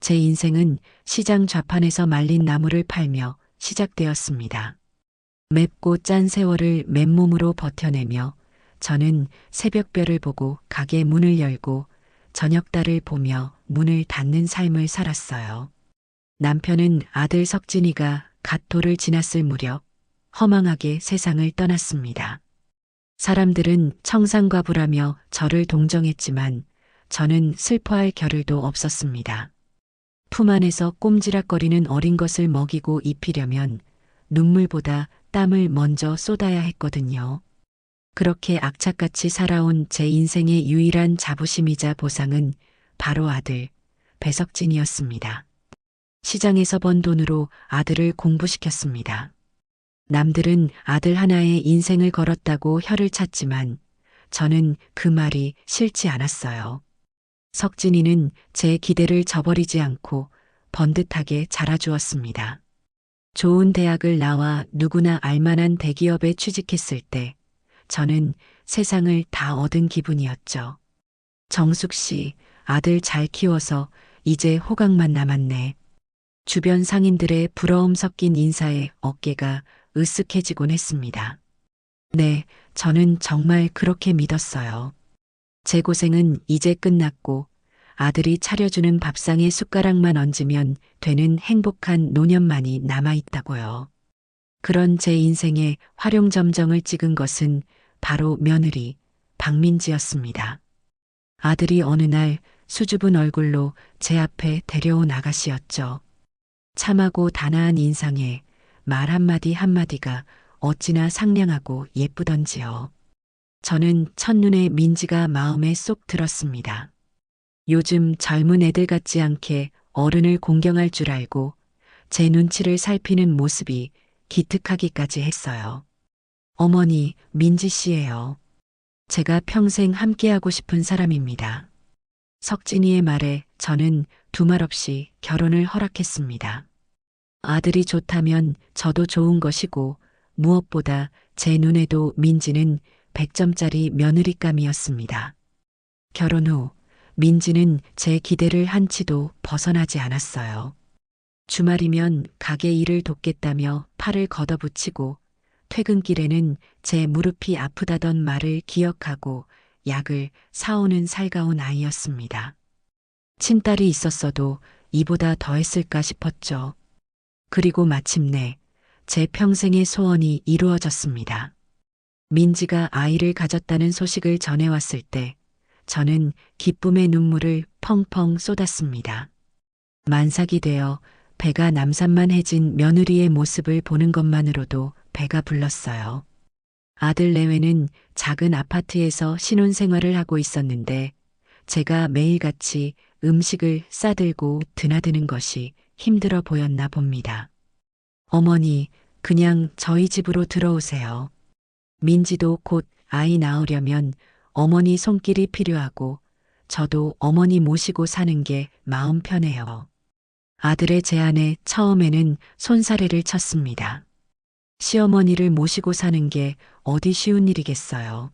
제 인생은 시장 좌판에서 말린 나물을 팔며 시작되었습니다. 맵고 짠 세월을 맨몸으로 버텨내며 저는 새벽별을 보고 가게 문을 열고 저녁달을 보며 문을 닫는 삶을 살았어요. 남편은 아들 석진이가 갓 돌을 지났을 무렵 허망하게 세상을 떠났습니다. 사람들은 청산과부라며 저를 동정했지만 저는 슬퍼할 겨를도 없었습니다. 품 안에서 꼼지락거리는 어린 것을 먹이고 입히려면 눈물보다 땀을 먼저 쏟아야 했거든요. 그렇게 악착같이 살아온 제 인생의 유일한 자부심이자 보상은 바로 아들, 배석진이었습니다. 시장에서 번 돈으로 아들을 공부시켰습니다. 남들은 아들 하나에 인생을 걸었다고 혀를 찼지만 저는 그 말이 싫지 않았어요. 석진이는 제 기대를 저버리지 않고 번듯하게 자라주었습니다. 좋은 대학을 나와 누구나 알만한 대기업에 취직했을 때 저는 세상을 다 얻은 기분이었죠. 정숙 씨, 아들 잘 키워서 이제 호강만 남았네. 주변 상인들의 부러움 섞인 인사에 어깨가 으쓱해지곤 했습니다. 네, 저는 정말 그렇게 믿었어요. 제 고생은 이제 끝났고 아들이 차려주는 밥상에 숟가락만 얹으면 되는 행복한 노년만이 남아있다고요. 그런 제 인생에 활용점정을 찍은 것은 바로 며느리 박민지였습니다. 아들이 어느 날 수줍은 얼굴로 제 앞에 데려온 아가씨였죠. 참하고 단아한 인상에 말 한마디 한마디가 어찌나 상냥하고 예쁘던지요. 저는 첫눈에 민지가 마음에 쏙 들었습니다. 요즘 젊은 애들 같지 않게 어른을 공경할 줄 알고 제 눈치를 살피는 모습이 기특하기까지 했어요. 어머니, 민지 씨예요. 제가 평생 함께하고 싶은 사람입니다. 석진이의 말에 저는 두말 없이 결혼을 허락했습니다. 아들이 좋다면 저도 좋은 것이고 무엇보다 제 눈에도 민지는 100점짜리 며느리감이었습니다. 결혼 후 민지는 제 기대를 한치도 벗어나지 않았어요. 주말이면 가게 일을 돕겠다며 팔을 걷어붙이고 퇴근길에는 제 무릎이 아프다던 말을 기억하고 약을 사오는 살가운 아이였습니다. 친딸이 있었어도 이보다 더 했을까 싶었죠. 그리고 마침내 제 평생의 소원이 이루어졌습니다. 민지가 아이를 가졌다는 소식을 전해왔을 때 저는 기쁨의 눈물을 펑펑 쏟았습니다. 만삭이 되어 배가 남산만해진 며느리의 모습을 보는 것만으로도 배가 불렀어요. 아들 내외는 작은 아파트에서 신혼생활을 하고 있었는데 제가 매일같이 음식을 싸들고 드나드는 것이 힘들어 보였나 봅니다. 어머니, 그냥 저희 집으로 들어오세요. 민지도 곧 아이 낳으려면 어머니 손길이 필요하고 저도 어머니 모시고 사는 게 마음 편해요. 아들의 제안에 처음에는 손사래를 쳤습니다. 시어머니를 모시고 사는 게 어디 쉬운 일이겠어요.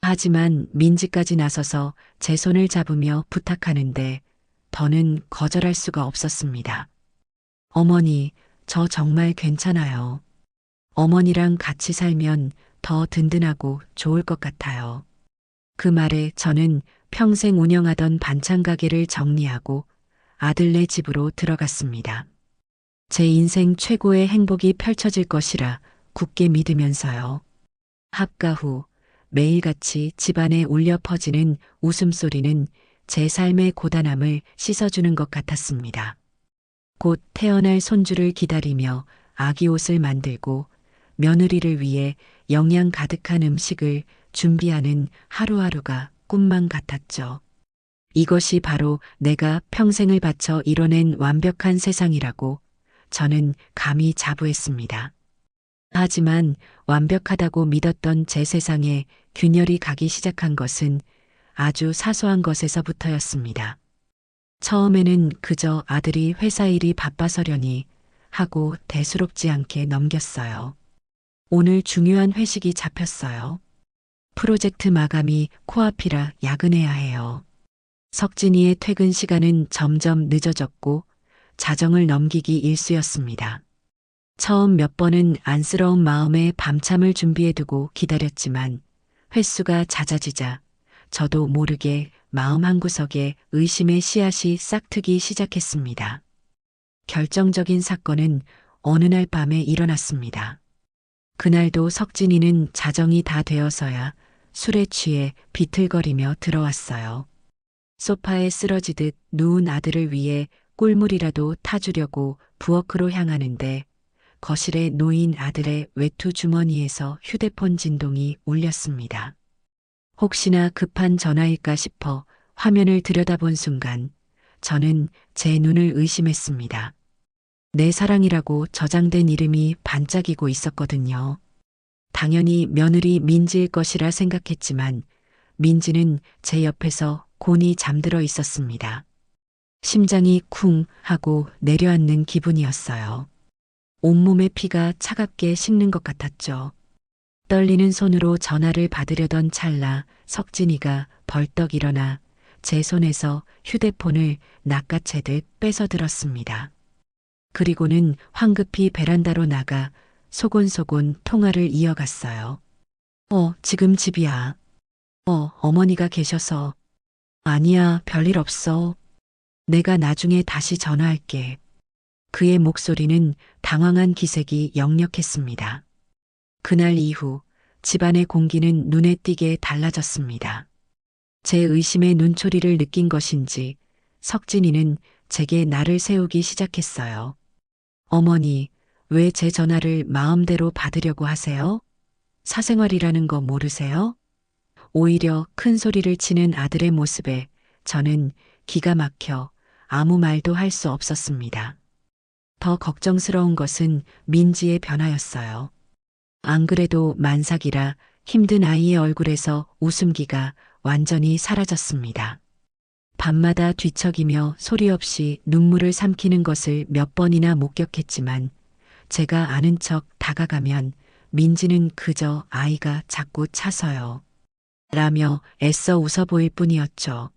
하지만 민지까지 나서서 제 손을 잡으며 부탁하는데 더는 거절할 수가 없었습니다. 어머니, 저 정말 괜찮아요. 어머니랑 같이 살면 더 든든하고 좋을 것 같아요. 그 말에 저는 평생 운영하던 반찬 가게를 정리하고 아들네 집으로 들어갔습니다. 제 인생 최고의 행복이 펼쳐질 것이라 굳게 믿으면서요. 합가 후 매일같이 집안에 울려 퍼지는 웃음소리는 제 삶의 고단함을 씻어주는 것 같았습니다. 곧 태어날 손주를 기다리며 아기 옷을 만들고 며느리를 위해 영양 가득한 음식을 준비하는 하루하루가 꿈만 같았죠. 이것이 바로 내가 평생을 바쳐 이뤄낸 완벽한 세상이라고 저는 감히 자부했습니다. 하지만 완벽하다고 믿었던 제 세상에 균열이 가기 시작한 것은 아주 사소한 것에서부터였습니다. 처음에는 그저 아들이 회사 일이 바빠서려니 하고 대수롭지 않게 넘겼어요. 오늘 중요한 회식이 잡혔어요. 프로젝트 마감이 코앞이라 야근해야 해요. 석진이의 퇴근 시간은 점점 늦어졌고 자정을 넘기기 일쑤였습니다. 처음 몇 번은 안쓰러운 마음에 밤참을 준비해두고 기다렸지만 횟수가 잦아지자 저도 모르게 마음 한구석에 의심의 씨앗이 싹트기 시작했습니다. 결정적인 사건은 어느 날 밤에 일어났습니다. 그날도 석진이는 자정이 다 되어서야 술에 취해 비틀거리며 들어왔어요. 소파에 쓰러지듯 누운 아들을 위해 꿀물이라도 타주려고 부엌으로 향하는데 거실에 놓인 아들의 외투 주머니에서 휴대폰 진동이 울렸습니다. 혹시나 급한 전화일까 싶어 화면을 들여다본 순간 저는 제 눈을 의심했습니다. 내 사랑이라고 저장된 이름이 반짝이고 있었거든요. 당연히 며느리 민지일 것이라 생각했지만 민지는 제 옆에서 곤히 잠들어 있었습니다. 심장이 쿵 하고 내려앉는 기분이었어요. 온몸의 피가 차갑게 식는 것 같았죠. 떨리는 손으로 전화를 받으려던 찰나 석진이가 벌떡 일어나 제 손에서 휴대폰을 낚아채듯 뺏어 들었습니다. 그리고는 황급히 베란다로 나가 소곤소곤 통화를 이어갔어요. 지금 집이야. 어머니가 계셔서. 아니야, 별일 없어. 내가 나중에 다시 전화할게. 그의 목소리는 당황한 기색이 역력했습니다. 그날 이후 집안의 공기는 눈에 띄게 달라졌습니다. 제 의심의 눈초리를 느낀 것인지 석진이는 제게 날을 세우기 시작했어요. 어머니, 왜 제 전화를 마음대로 받으려고 하세요? 사생활이라는 거 모르세요? 오히려 큰 소리를 치는 아들의 모습에 저는 기가 막혀 아무 말도 할 수 없었습니다. 더 걱정스러운 것은 민지의 변화였어요. 안 그래도 만삭이라 힘든 아이의 얼굴에서 웃음기가 완전히 사라졌습니다. 밤마다 뒤척이며 소리 없이 눈물을 삼키는 것을 몇 번이나 목격했지만 제가 아는 척 다가가면 민지는 그저 아이가 자꾸 차서요. 라며 애써 웃어 보일 뿐이었죠.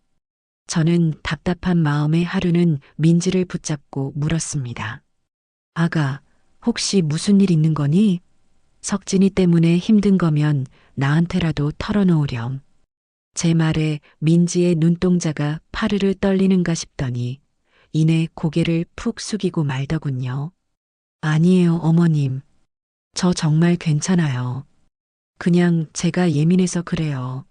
저는 답답한 마음에 하루는 민지를 붙잡고 물었습니다. 아가, 혹시 무슨 일 있는 거니? 석진이 때문에 힘든 거면 나한테라도 털어놓으렴. 제 말에 민지의 눈동자가 파르르 떨리는가 싶더니 이내 고개를 푹 숙이고 말더군요. 아니에요, 어머님. 저 정말 괜찮아요. 그냥 제가 예민해서 그래요.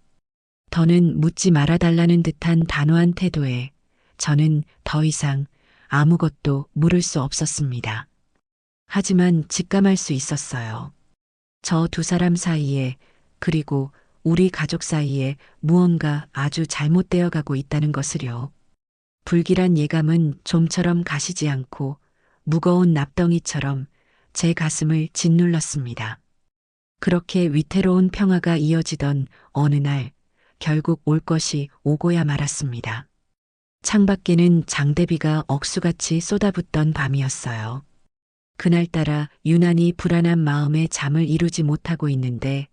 더는 묻지 말아달라는 듯한 단호한 태도에 저는 더 이상 아무것도 물을 수 없었습니다. 하지만 직감할 수 있었어요. 저 두 사람 사이에 그리고 우리 가족 사이에 무언가 아주 잘못되어 가고 있다는 것을요. 불길한 예감은 좀처럼 가시지 않고 무거운 납덩이처럼 제 가슴을 짓눌렀습니다. 그렇게 위태로운 평화가 이어지던 어느 날 결국 올 것이 오고야 말았습니다. 창밖에는 장대비가 억수같이 쏟아붓던 밤이었어요. 그날따라 유난히 불안한 마음에 잠을 이루지 못하고 있는데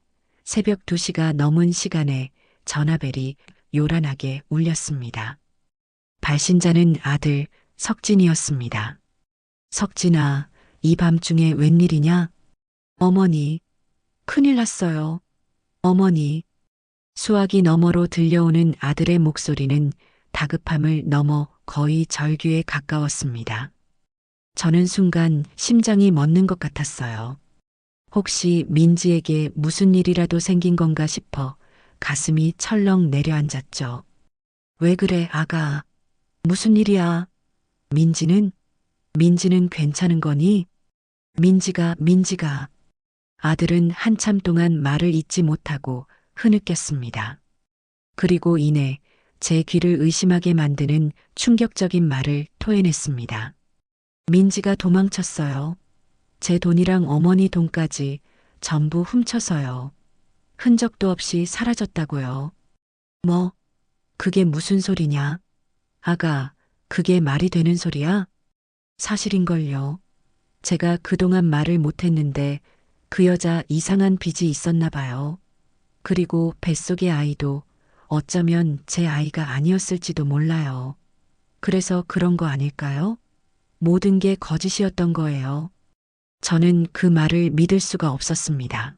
새벽 2시가 넘은 시간에 전화벨이 요란하게 울렸습니다. 발신자는 아들 석진이었습니다. 석진아, 이 밤중에 웬일이냐? 어머니, 큰일 났어요. 어머니. 수화기 너머로 들려오는 아들의 목소리는 다급함을 넘어 거의 절규에 가까웠습니다. 저는 순간 심장이 멎는 것 같았어요. 혹시 민지에게 무슨 일이라도 생긴 건가 싶어 가슴이 철렁 내려앉았죠. 왜 그래, 아가? 무슨 일이야? 민지는 괜찮은 거니? 민지가. 아들은 한참 동안 말을 잇지 못하고 흐느꼈습니다. 그리고 이내 제 귀를 의심하게 만드는 충격적인 말을 토해냈습니다. 민지가 도망쳤어요. 제 돈이랑 어머니 돈까지 전부 훔쳐서요. 흔적도 없이 사라졌다고요. 뭐, 그게 무슨 소리냐? 아가, 그게 말이 되는 소리야? 사실인걸요. 제가 그동안 말을 못했는데 그 여자 이상한 빚이 있었나 봐요. 그리고 뱃속의 아이도 어쩌면 제 아이가 아니었을지도 몰라요. 그래서 그런 거 아닐까요? 모든 게 거짓이었던 거예요. 저는 그 말을 믿을 수가 없었습니다.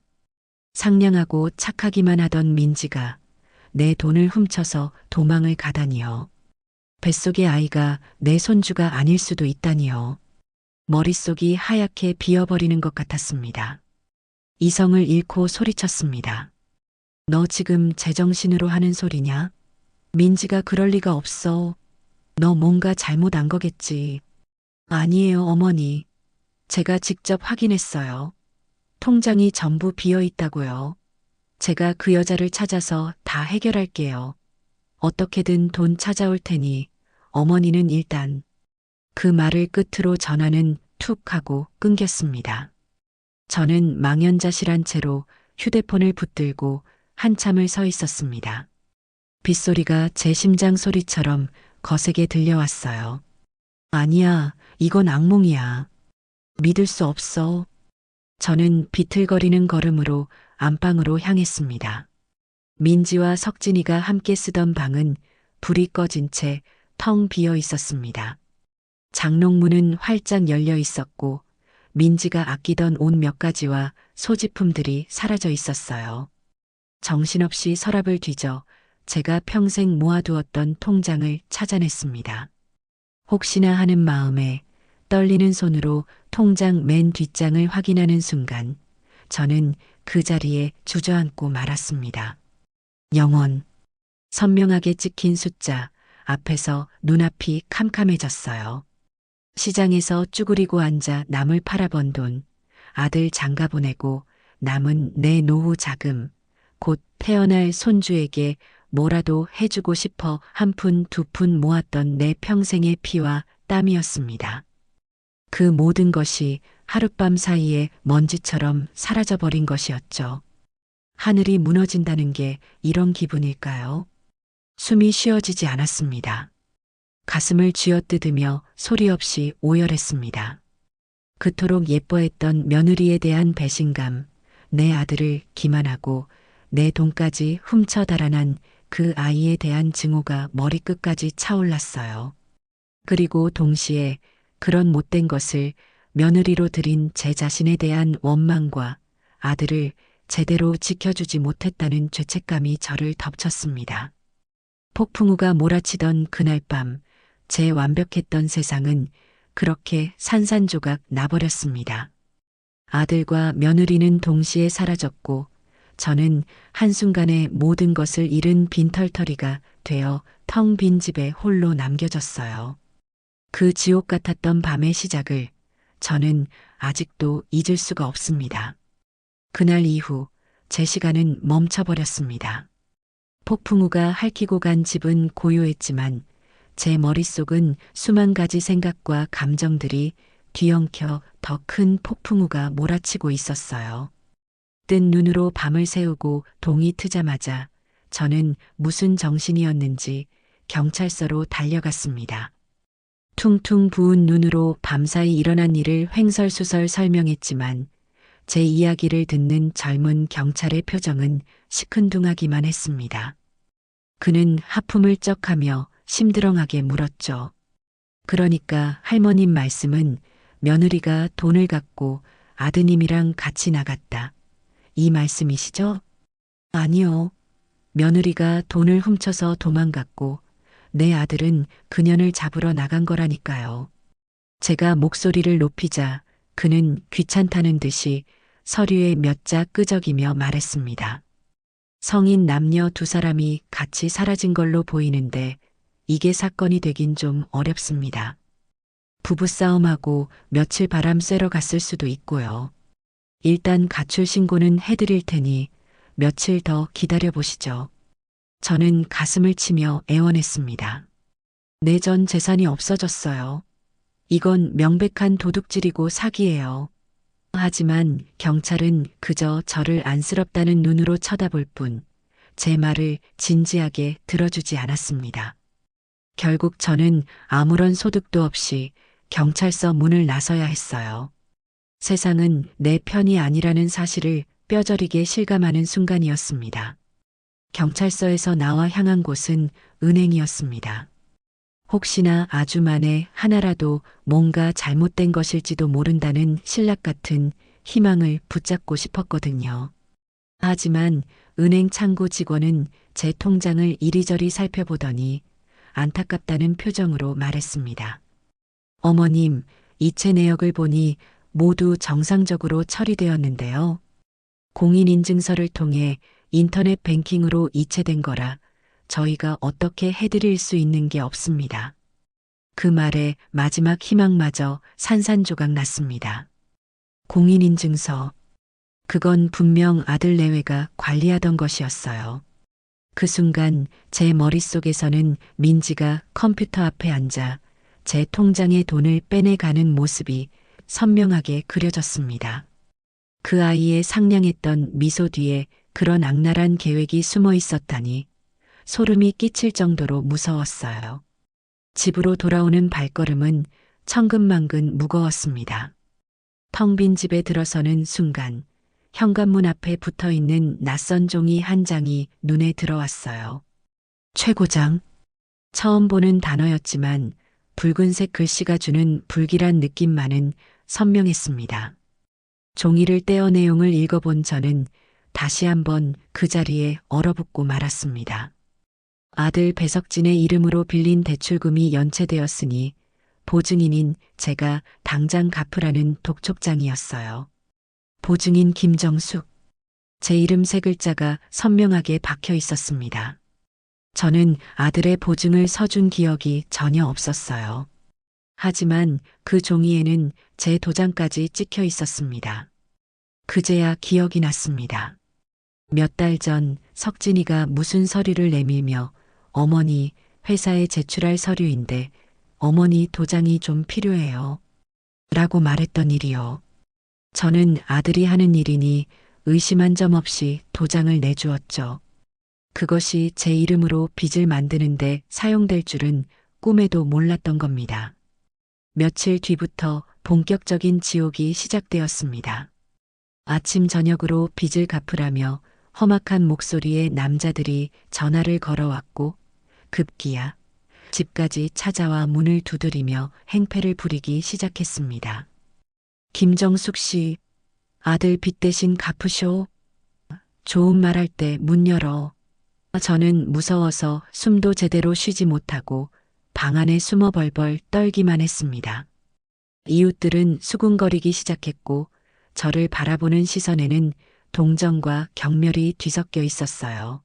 상냥하고 착하기만 하던 민지가 내 돈을 훔쳐서 도망을 가다니요. 뱃속의 아이가 내 손주가 아닐 수도 있다니요. 머릿속이 하얗게 비어버리는 것 같았습니다. 이성을 잃고 소리쳤습니다. 너 지금 제정신으로 하는 소리냐? 민지가 그럴 리가 없어. 너 뭔가 잘못 안 거겠지. 아니에요, 어머니. 제가 직접 확인했어요. 통장이 전부 비어 있다고요. 제가 그 여자를 찾아서 다 해결할게요. 어떻게든 돈 찾아올 테니 어머니는 일단. 그 말을 끝으로 전화는 툭 하고 끊겼습니다. 저는 망연자실한 채로 휴대폰을 붙들고 한참을 서 있었습니다. 빗소리가 제 심장 소리처럼 거세게 들려왔어요. 아니야, 이건 악몽이야. 믿을 수 없어. 저는 비틀거리는 걸음으로 안방으로 향했습니다. 민지와 석진이가 함께 쓰던 방은 불이 꺼진 채 텅 비어 있었습니다. 장롱문은 활짝 열려 있었고 민지가 아끼던 옷 몇 가지와 소지품들이 사라져 있었어요. 정신없이 서랍을 뒤져 제가 평생 모아두었던 통장을 찾아냈습니다. 혹시나 하는 마음에 떨리는 손으로 통장 맨 뒷장을 확인하는 순간 저는 그 자리에 주저앉고 말았습니다. 0원. 선명하게 찍힌 숫자 앞에서 눈앞이 캄캄해졌어요. 시장에서 쭈그리고 앉아 남을 팔아번 돈, 아들 장가 보내고 남은 내 노후 자금, 곧 태어날 손주에게 뭐라도 해주고 싶어 한 푼 두 푼 모았던 내 평생의 피와 땀이었습니다. 그 모든 것이 하룻밤 사이에 먼지처럼 사라져버린 것이었죠. 하늘이 무너진다는 게 이런 기분일까요? 숨이 쉬어지지 않았습니다. 가슴을 쥐어뜯으며 소리 없이 오열했습니다. 그토록 예뻐했던 며느리에 대한 배신감, 내 아들을 기만하고 내 돈까지 훔쳐 달아난 그 아이에 대한 증오가 머리끝까지 차올랐어요. 그리고 동시에 그런 못된 것을 며느리로 들인 제 자신에 대한 원망과 아들을 제대로 지켜주지 못했다는 죄책감이 저를 덮쳤습니다. 폭풍우가 몰아치던 그날 밤, 제 완벽했던 세상은 그렇게 산산조각 나버렸습니다. 아들과 며느리는 동시에 사라졌고 저는 한순간에 모든 것을 잃은 빈털터리가 되어 텅 빈 집에 홀로 남겨졌어요. 그 지옥 같았던 밤의 시작을 저는 아직도 잊을 수가 없습니다. 그날 이후 제 시간은 멈춰버렸습니다. 폭풍우가 핥히고 간 집은 고요했지만 제 머릿속은 수만 가지 생각과 감정들이 뒤엉켜 더 큰 폭풍우가 몰아치고 있었어요. 뜬 눈으로 밤을 새우고 동이 트자마자 저는 무슨 정신이었는지 경찰서로 달려갔습니다. 퉁퉁 부은 눈으로 밤사이 일어난 일을 횡설수설 설명했지만 제 이야기를 듣는 젊은 경찰의 표정은 시큰둥하기만 했습니다. 그는 하품을 쩍하며 심드렁하게 물었죠. 그러니까 할머님 말씀은 며느리가 돈을 갖고 아드님이랑 같이 나갔다. 이 말씀이시죠? 아니요. 며느리가 돈을 훔쳐서 도망갔고 내 아들은 그년을 잡으러 나간 거라니까요. 제가 목소리를 높이자 그는 귀찮다는 듯이 서류에 몇 자 끄적이며 말했습니다. 성인 남녀 두 사람이 같이 사라진 걸로 보이는데 이게 사건이 되긴 좀 어렵습니다. 부부싸움하고 며칠 바람 쐬러 갔을 수도 있고요. 일단 가출 신고는 해드릴 테니 며칠 더 기다려보시죠. 저는 가슴을 치며 애원했습니다. 내 전 재산이 없어졌어요. 이건 명백한 도둑질이고 사기예요. 하지만 경찰은 그저 저를 안쓰럽다는 눈으로 쳐다볼 뿐 제 말을 진지하게 들어주지 않았습니다. 결국 저는 아무런 소득도 없이 경찰서 문을 나서야 했어요. 세상은 내 편이 아니라는 사실을 뼈저리게 실감하는 순간이었습니다. 경찰서에서 나와 향한 곳은 은행이었습니다. 혹시나 아주 만에 하나라도 뭔가 잘못된 것일지도 모른다는 신락 같은 희망을 붙잡고 싶었거든요. 하지만 은행 창구 직원은 제 통장을 이리저리 살펴보더니 안타깝다는 표정으로 말했습니다. 어머님, 이체 내역을 보니 모두 정상적으로 처리되었는데요. 공인인증서를 통해 인터넷 뱅킹으로 이체된 거라 저희가 어떻게 해드릴 수 있는 게 없습니다. 그 말에 마지막 희망마저 산산조각 났습니다. 공인인증서. 그건 분명 아들 내외가 관리하던 것이었어요. 그 순간 제 머릿속에서는 민지가 컴퓨터 앞에 앉아 제 통장에 돈을 빼내가는 모습이 선명하게 그려졌습니다. 그 아이의 상냥했던 미소 뒤에 그런 악랄한 계획이 숨어 있었다니 소름이 끼칠 정도로 무서웠어요. 집으로 돌아오는 발걸음은 천근만근 무거웠습니다. 텅 빈 집에 들어서는 순간 현관문 앞에 붙어 있는 낯선 종이 한 장이 눈에 들어왔어요. 최고장. 처음 보는 단어였지만 붉은색 글씨가 주는 불길한 느낌만은 선명했습니다. 종이를 떼어 내용을 읽어본 저는 다시 한번 그 자리에 얼어붙고 말았습니다. 아들 배석진의 이름으로 빌린 대출금이 연체되었으니 보증인인 제가 당장 갚으라는 독촉장이었어요. 보증인 김정숙. 제 이름 세 글자가 선명하게 박혀 있었습니다. 저는 아들의 보증을 서준 기억이 전혀 없었어요. 하지만 그 종이에는 제 도장까지 찍혀 있었습니다. 그제야 기억이 났습니다. 몇 달 전 석진이가 무슨 서류를 내밀며 어머니, 회사에 제출할 서류인데 어머니 도장이 좀 필요해요. 라고 말했던 일이요. 저는 아들이 하는 일이니 의심한 점 없이 도장을 내주었죠. 그것이 제 이름으로 빚을 만드는데 사용될 줄은 꿈에도 몰랐던 겁니다. 며칠 뒤부터 본격적인 지옥이 시작되었습니다. 아침 저녁으로 빚을 갚으라며 험악한 목소리의 남자들이 전화를 걸어왔고 급기야 집까지 찾아와 문을 두드리며 행패를 부리기 시작했습니다. 김정숙 씨, 아들 빚 대신 갚으쇼. 좋은 말 할 때 문 열어. 저는 무서워서 숨도 제대로 쉬지 못하고 방 안에 숨어 벌벌 떨기만 했습니다. 이웃들은 수군거리기 시작했고 저를 바라보는 시선에는 동정과 경멸이 뒤섞여 있었어요.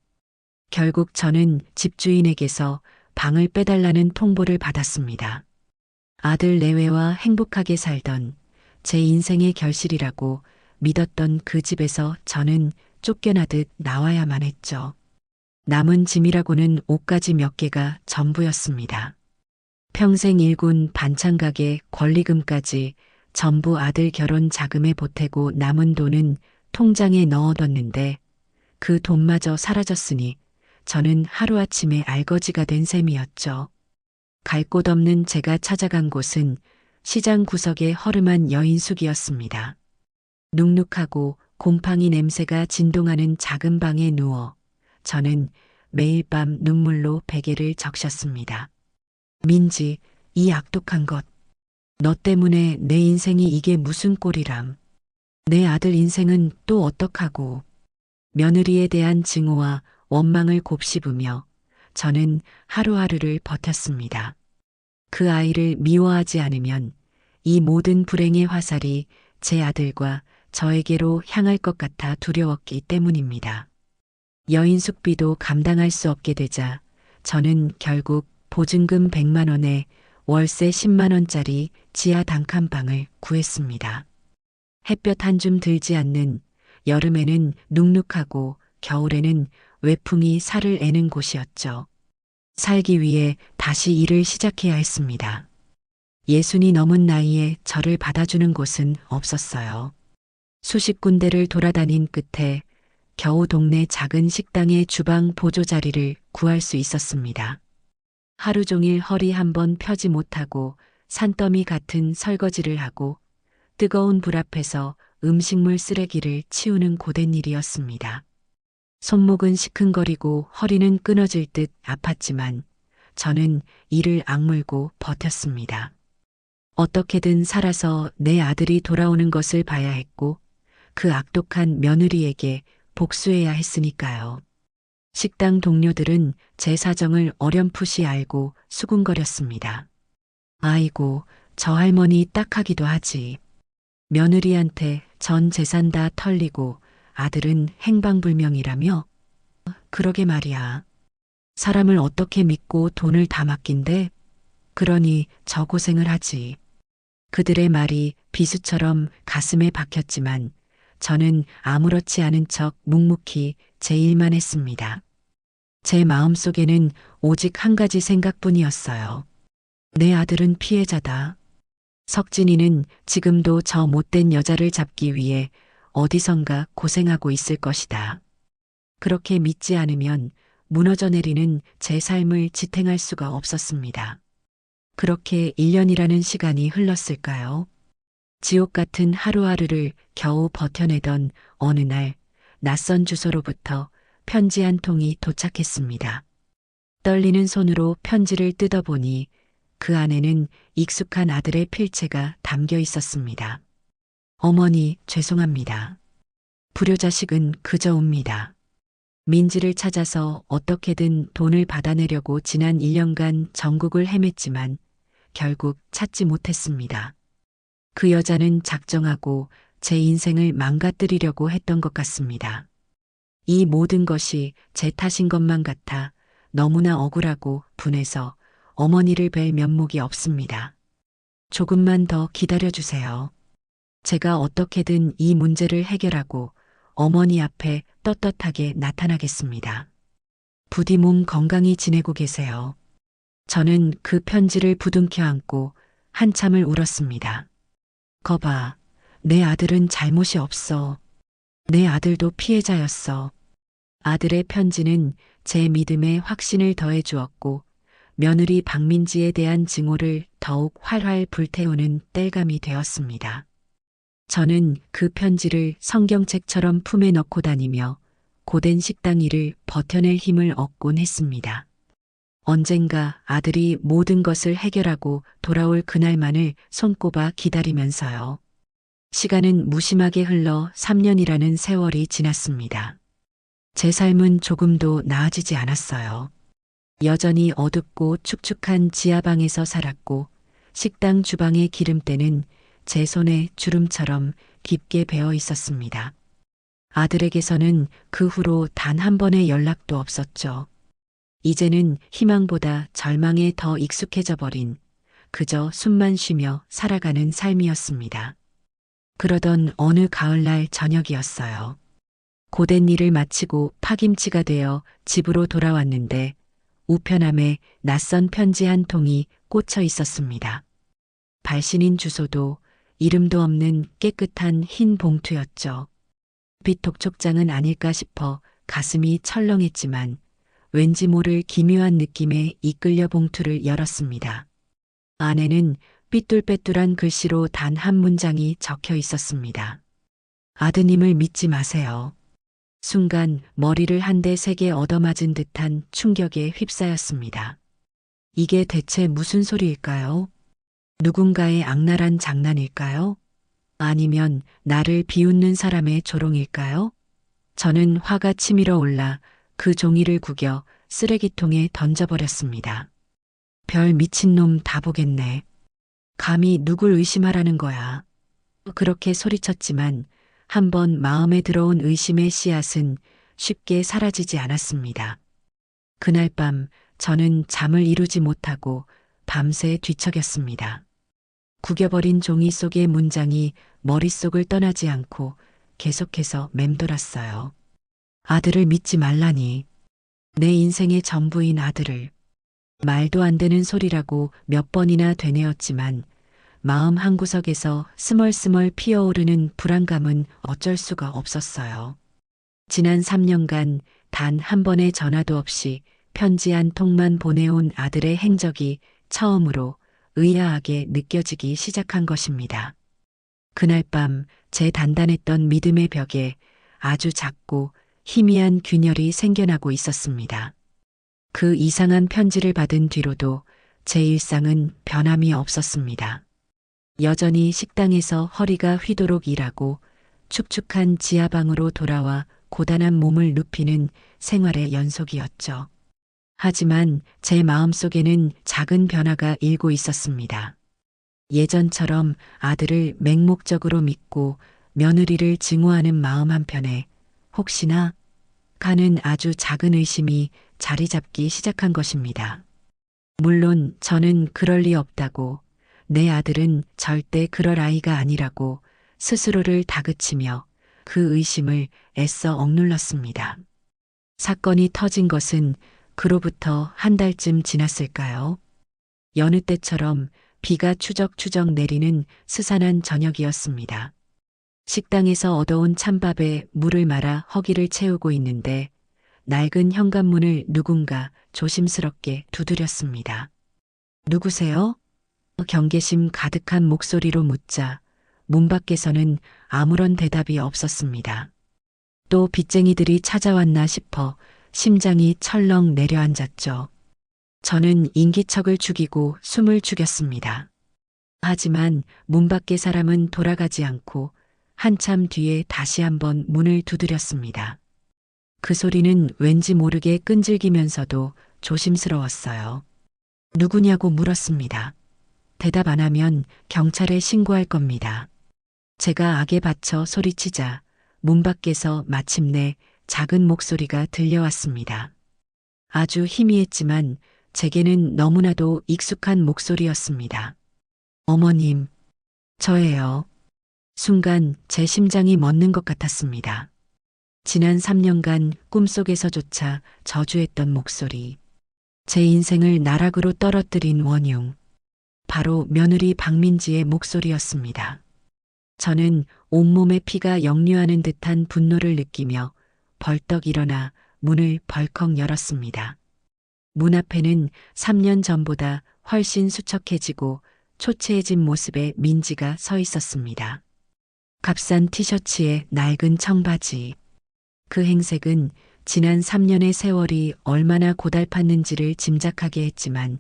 결국 저는 집주인에게서 방을 빼달라는 통보를 받았습니다. 아들 내외와 행복하게 살던 제 인생의 결실이라고 믿었던 그 집에서 저는 쫓겨나듯 나와야만 했죠. 남은 짐이라고는 옷가지 몇 개가 전부였습니다. 평생 일군 반찬가게 권리금까지 전부 아들 결혼 자금에 보태고 남은 돈은 통장에 넣어뒀는데 그 돈마저 사라졌으니 저는 하루아침에 알거지가 된 셈이었죠. 갈 곳 없는 제가 찾아간 곳은 시장 구석의 허름한 여인숙이었습니다. 눅눅하고 곰팡이 냄새가 진동하는 작은 방에 누워 저는 매일 밤 눈물로 베개를 적셨습니다. 민지, 이 악독한 것. 너 때문에 내 인생이 이게 무슨 꼴이람. 내 아들 인생은 또 어떡하고. 며느리에 대한 증오와 원망을 곱씹으며 저는 하루하루를 버텼습니다. 그 아이를 미워하지 않으면 이 모든 불행의 화살이 제 아들과 저에게로 향할 것 같아 두려웠기 때문입니다. 여인 숙비도 감당할 수 없게 되자 저는 결국 보증금 100만 원에 월세 10만 원짜리 지하 단칸방을 구했습니다. 햇볕 한 줌 들지 않는 여름에는 눅눅하고 겨울에는 외풍이 살을 애는 곳이었죠. 살기 위해 다시 일을 시작해야 했습니다. 60이 넘은 나이에 저를 받아주는 곳은 없었어요. 수십 군데를 돌아다닌 끝에 겨우 동네 작은 식당의 주방 보조 자리를 구할 수 있었습니다. 하루 종일 허리 한번 펴지 못하고 산더미 같은 설거지를 하고 뜨거운 불 앞에서 음식물 쓰레기를 치우는 고된 일이었습니다. 손목은 시큰거리고 허리는 끊어질 듯 아팠지만 저는 이를 악물고 버텼습니다. 어떻게든 살아서 내 아들이 돌아오는 것을 봐야 했고 그 악독한 며느리에게 복수해야 했으니까요. 식당 동료들은 제 사정을 어렴풋이 알고 수군거렸습니다. 아이고, 저 할머니 딱하기도 하지. 며느리한테 전 재산 다 털리고 아들은 행방불명이라며? 그러게 말이야. 사람을 어떻게 믿고 돈을 다 맡긴대? 그러니 저 고생을 하지. 그들의 말이 비수처럼 가슴에 박혔지만 저는 아무렇지 않은 척 묵묵히 제 일만 했습니다. 제 마음속에는 오직 한 가지 생각뿐이었어요. 내 아들은 피해자다. 석진이는 지금도 저 못된 여자를 잡기 위해 어디선가 고생하고 있을 것이다. 그렇게 믿지 않으면 무너져 내리는 제 삶을 지탱할 수가 없었습니다. 그렇게 1년이라는 시간이 흘렀을까요? 지옥 같은 하루하루를 겨우 버텨내던 어느 날 낯선 주소로부터 편지 한 통이 도착했습니다. 떨리는 손으로 편지를 뜯어보니 그 안에는 익숙한 아들의 필체가 담겨 있었습니다. 어머니, 죄송합니다. 불효자식은 그저 옵니다. 민지를 찾아서 어떻게든 돈을 받아내려고 지난 1년간 전국을 헤맸지만 결국 찾지 못했습니다. 그 여자는 작정하고 제 인생을 망가뜨리려고 했던 것 같습니다. 이 모든 것이 제 탓인 것만 같아 너무나 억울하고 분해서 어머니를 뵐 면목이 없습니다. 조금만 더 기다려주세요. 제가 어떻게든 이 문제를 해결하고 어머니 앞에 떳떳하게 나타나겠습니다. 부디 몸 건강히 지내고 계세요. 저는 그 편지를 부둥켜 안고 한참을 울었습니다. 거봐, 내 아들은 잘못이 없어. 내 아들도 피해자였어. 아들의 편지는 제 믿음에 확신을 더해 주었고 며느리 박민지에 대한 증오를 더욱 활활 불태우는 땔감이 되었습니다. 저는 그 편지를 성경책처럼 품에 넣고 다니며 고된 식당 일을 버텨낼 힘을 얻곤 했습니다. 언젠가 아들이 모든 것을 해결하고 돌아올 그날만을 손꼽아 기다리면서요. 시간은 무심하게 흘러 3년이라는 세월이 지났습니다. 제 삶은 조금도 나아지지 않았어요. 여전히 어둡고 축축한 지하방에서 살았고 식당 주방의 기름때는 제 손에 주름처럼 깊게 배어 있었습니다. 아들에게서는 그 후로 단 한 번의 연락도 없었죠. 이제는 희망보다 절망에 더 익숙해져 버린 그저 숨만 쉬며 살아가는 삶이었습니다. 그러던 어느 가을날 저녁이었어요. 고된 일을 마치고 파김치가 되어 집으로 돌아왔는데 우편함에 낯선 편지 한 통이 꽂혀 있었습니다. 발신인 주소도 이름도 없는 깨끗한 흰 봉투였죠. 빛 독촉장은 아닐까 싶어 가슴이 철렁했지만 왠지 모를 기묘한 느낌에 이끌려 봉투를 열었습니다. 안에는 삐뚤빼뚤한 글씨로 단 한 문장이 적혀 있었습니다. 아드님을 믿지 마세요. 순간 머리를 한 대 세게 얻어맞은 듯한 충격에 휩싸였습니다. 이게 대체 무슨 소리일까요? 누군가의 악랄한 장난일까요? 아니면 나를 비웃는 사람의 조롱일까요? 저는 화가 치밀어 올라 그 종이를 구겨 쓰레기통에 던져버렸습니다. 별 미친놈 다 보겠네. 감히 누굴 의심하라는 거야. 그렇게 소리쳤지만 한번 마음에 들어온 의심의 씨앗은 쉽게 사라지지 않았습니다. 그날 밤 저는 잠을 이루지 못하고 밤새 뒤척였습니다. 구겨버린 종이 속의 문장이 머릿속을 떠나지 않고 계속해서 맴돌았어요. 아들을 믿지 말라니. 내 인생의 전부인 아들을. 말도 안 되는 소리라고 몇 번이나 되뇌었지만 마음 한구석에서 스멀스멀 피어오르는 불안감은 어쩔 수가 없었어요. 지난 3년간 단 한 번의 전화도 없이 편지 한 통만 보내온 아들의 행적이 처음으로 의아하게 느껴지기 시작한 것입니다. 그날 밤 제 단단했던 믿음의 벽에 아주 작고 희미한 균열이 생겨나고 있었습니다. 그 이상한 편지를 받은 뒤로도 제 일상은 변함이 없었습니다. 여전히 식당에서 허리가 휘도록 일하고 축축한 지하방으로 돌아와 고단한 몸을 눕히는 생활의 연속이었죠. 하지만 제 마음속에는 작은 변화가 일고 있었습니다. 예전처럼 아들을 맹목적으로 믿고 며느리를 증오하는 마음 한편에 혹시나 가는 아주 작은 의심이 자리 잡기 시작한 것입니다. 물론 저는 그럴 리 없다고, 내 아들은 절대 그럴 아이가 아니라고 스스로를 다그치며 그 의심을 애써 억눌렀습니다. 사건이 터진 것은 그로부터 한 달쯤 지났을까요? 여느 때처럼 비가 추적추적 내리는 스산한 저녁이었습니다. 식당에서 얻어온 찬밥에 물을 말아 허기를 채우고 있는데 낡은 현관문을 누군가 조심스럽게 두드렸습니다. 누구세요? 경계심 가득한 목소리로 묻자 문 밖에서는 아무런 대답이 없었습니다. 또 빚쟁이들이 찾아왔나 싶어 심장이 철렁 내려앉았죠. 저는 인기척을 죽이고 숨을 죽였습니다. 하지만 문 밖의 사람은 돌아가지 않고 한참 뒤에 다시 한번 문을 두드렸습니다. 그 소리는 왠지 모르게 끈질기면서도 조심스러웠어요. 누구냐고 물었습니다. 대답 안 하면 경찰에 신고할 겁니다. 제가 악에 받쳐 소리치자 문 밖에서 마침내 작은 목소리가 들려왔습니다. 아주 희미했지만 제게는 너무나도 익숙한 목소리였습니다. 어머님, 저예요. 순간 제 심장이 멎는 것 같았습니다. 지난 3년간 꿈속에서조차 저주했던 목소리. 제 인생을 나락으로 떨어뜨린 원흉. 바로 며느리 박민지의 목소리였습니다. 저는 온몸에 피가 역류하는 듯한 분노를 느끼며 벌떡 일어나 문을 벌컥 열었습니다. 문 앞에는 3년 전보다 훨씬 수척해지고 초췌해진 모습의 민지가 서 있었습니다. 값싼 티셔츠에 낡은 청바지. 그 행색은 지난 3년의 세월이 얼마나 고달팠는지를 짐작하게 했지만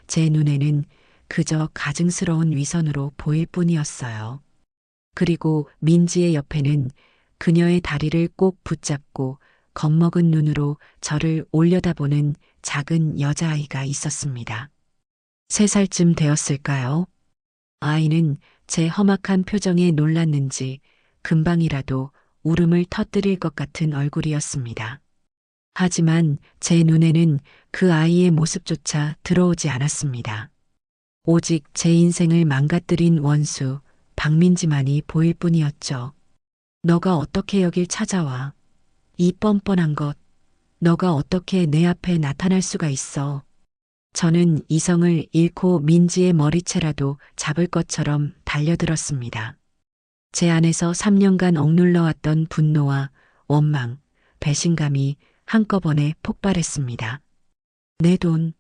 제 눈에는 그저 가증스러운 위선으로 보일 뿐이었어요. 그리고 민지의 옆에는 그녀의 다리를 꼭 붙잡고 겁먹은 눈으로 저를 올려다보는 작은 여자아이가 있었습니다. 3살쯤 되었을까요? 아이는 제 험악한 표정에 놀랐는지 금방이라도 울음을 터뜨릴 것 같은 얼굴이었습니다. 하지만 제 눈에는 그 아이의 모습조차 들어오지 않았습니다. 오직 제 인생을 망가뜨린 원수, 박민지만이 보일 뿐이었죠. 너가 어떻게 여길 찾아와? 이 뻔뻔한 것, 너가 어떻게 내 앞에 나타날 수가 있어? 저는 이성을 잃고 민지의 머리채라도 잡을 것처럼 달려들었습니다. 제 안에서 3년간 억눌러왔던 분노와 원망, 배신감이 한꺼번에 폭발했습니다. 내 돈,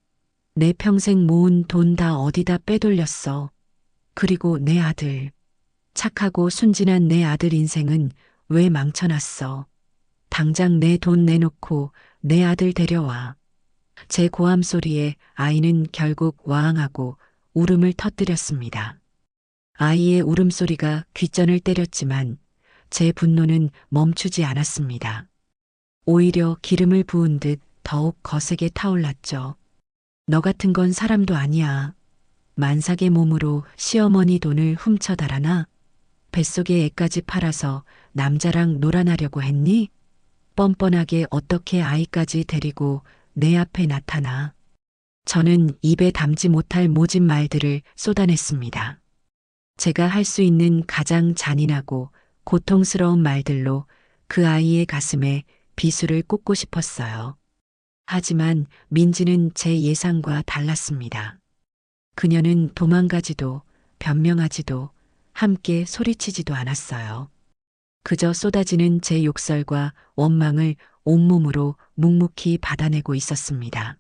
내 평생 모은 돈 다 어디다 빼돌렸어. 그리고 내 아들, 착하고 순진한 내 아들 인생은 왜 망쳐놨어. 당장 내 돈 내놓고 내 아들 데려와. 제 고함 소리에 아이는 결국 와항하고 울음을 터뜨렸습니다. 아이의 울음소리가 귓전을 때렸지만 제 분노는 멈추지 않았습니다. 오히려 기름을 부은 듯 더욱 거세게 타올랐죠. 너 같은 건 사람도 아니야. 만삭의 몸으로 시어머니 돈을 훔쳐 달아나? 뱃속에 애까지 팔아서 남자랑 놀아나려고 했니? 뻔뻔하게 어떻게 아이까지 데리고 내 앞에 나타나. 저는 입에 담지 못할 모진 말들을 쏟아냈습니다. 제가 할 수 있는 가장 잔인하고 고통스러운 말들로 그 아이의 가슴에 비수를 꽂고 싶었어요. 하지만 민지는 제 예상과 달랐습니다. 그녀는 도망가지도 변명하지도 함께 소리치지도 않았어요. 그저 쏟아지는 제 욕설과 원망을 온몸으로 묵묵히 받아내고 있었습니다.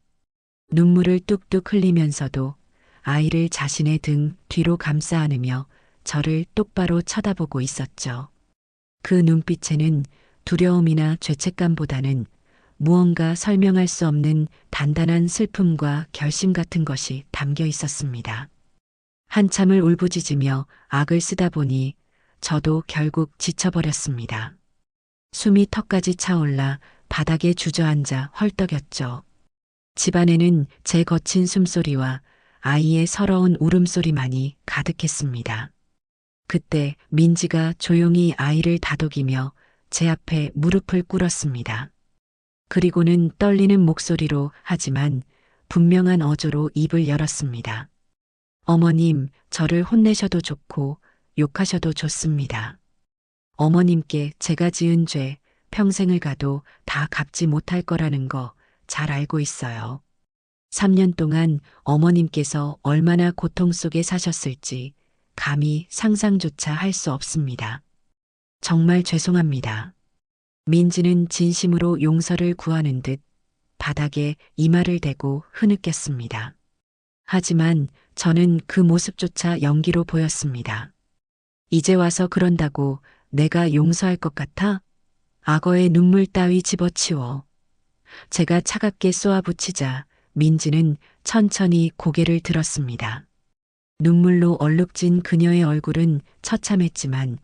눈물을 뚝뚝 흘리면서도 아이를 자신의 등 뒤로 감싸 안으며 저를 똑바로 쳐다보고 있었죠. 그 눈빛에는 두려움이나 죄책감보다는 무언가 설명할 수 없는 단단한 슬픔과 결심 같은 것이 담겨 있었습니다. 한참을 울부짖으며 악을 쓰다 보니 저도 결국 지쳐버렸습니다. 숨이 턱까지 차올라 바닥에 주저앉아 헐떡였죠. 집안에는 제 거친 숨소리와 아이의 서러운 울음소리만이 가득했습니다. 그때 민지가 조용히 아이를 다독이며 제 앞에 무릎을 꿇었습니다. 그리고는 떨리는 목소리로 하지만 분명한 어조로 입을 열었습니다. 어머님, 저를 혼내셔도 좋고 욕하셔도 좋습니다. 어머님께 제가 지은 죄 평생을 가도 다 갚지 못할 거라는 거 잘 알고 있어요. 3년 동안 어머님께서 얼마나 고통 속에 사셨을지 감히 상상조차 할 수 없습니다. 정말 죄송합니다. 민지는 진심으로 용서를 구하는 듯 바닥에 이마를 대고 흐느꼈습니다. 하지만 저는 그 모습조차 연기로 보였습니다. 이제 와서 그런다고 내가 용서할 것 같아? 악어의 눈물 따위 집어치워. 제가 차갑게 쏘아붙이자 민지는 천천히 고개를 들었습니다. 눈물로 얼룩진 그녀의 얼굴은 처참했지만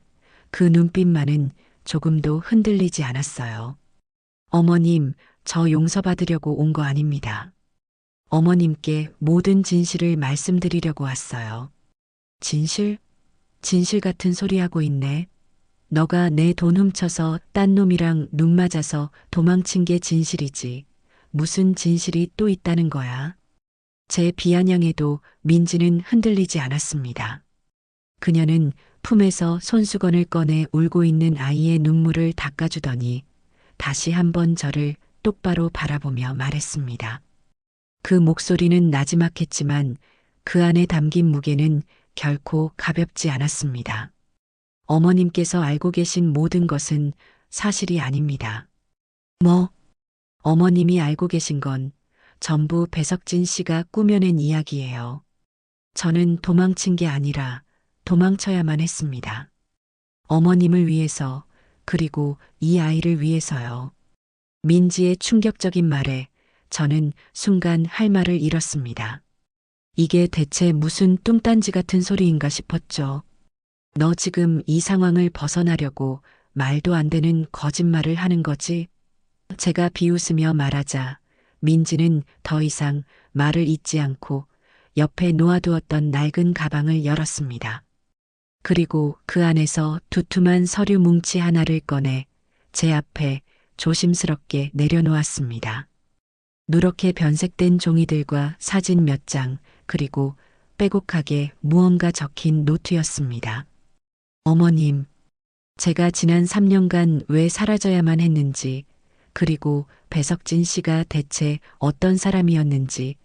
그 눈빛만은 조금도 흔들리지 않았어요. 어머님, 저 용서받으려고 온 거 아닙니다. 어머님께 모든 진실을 말씀드리려고 왔어요. 진실? 진실 같은 소리 하고 있네. 너가 내 돈 훔쳐서 딴 놈이랑 눈 맞아서 도망친 게 진실이지. 무슨 진실이 또 있다는 거야? 제 비아냥에도 민지는 흔들리지 않았습니다. 그녀는 품에서 손수건을 꺼내 울고 있는 아이의 눈물을 닦아주더니 다시 한번 저를 똑바로 바라보며 말했습니다. 그 목소리는 나지막했지만 그 안에 담긴 무게는 결코 가볍지 않았습니다. 어머님께서 알고 계신 모든 것은 사실이 아닙니다. 뭐? 어머님이 알고 계신 건 전부 배석진 씨가 꾸며낸 이야기예요. 저는 도망친 게 아니라 도망쳐야만 했습니다. 어머님을 위해서, 그리고 이 아이를 위해서요. 민지의 충격적인 말에 저는 순간 할 말을 잃었습니다. 이게 대체 무슨 뚱딴지 같은 소리인가 싶었죠. 너 지금 이 상황을 벗어나려고 말도 안 되는 거짓말을 하는 거지? 제가 비웃으며 말하자 민지는 더 이상 말을 잇지 않고 옆에 놓아두었던 낡은 가방을 열었습니다. 그리고 그 안에서 두툼한 서류 뭉치 하나를 꺼내 제 앞에 조심스럽게 내려놓았습니다. 누렇게 변색된 종이들과 사진 몇 장, 그리고 빼곡하게 무언가 적힌 노트였습니다. 어머님, 제가 지난 3년간 왜 사라져야만 했는지, 그리고 배석진 씨가 대체 어떤 사람이었는지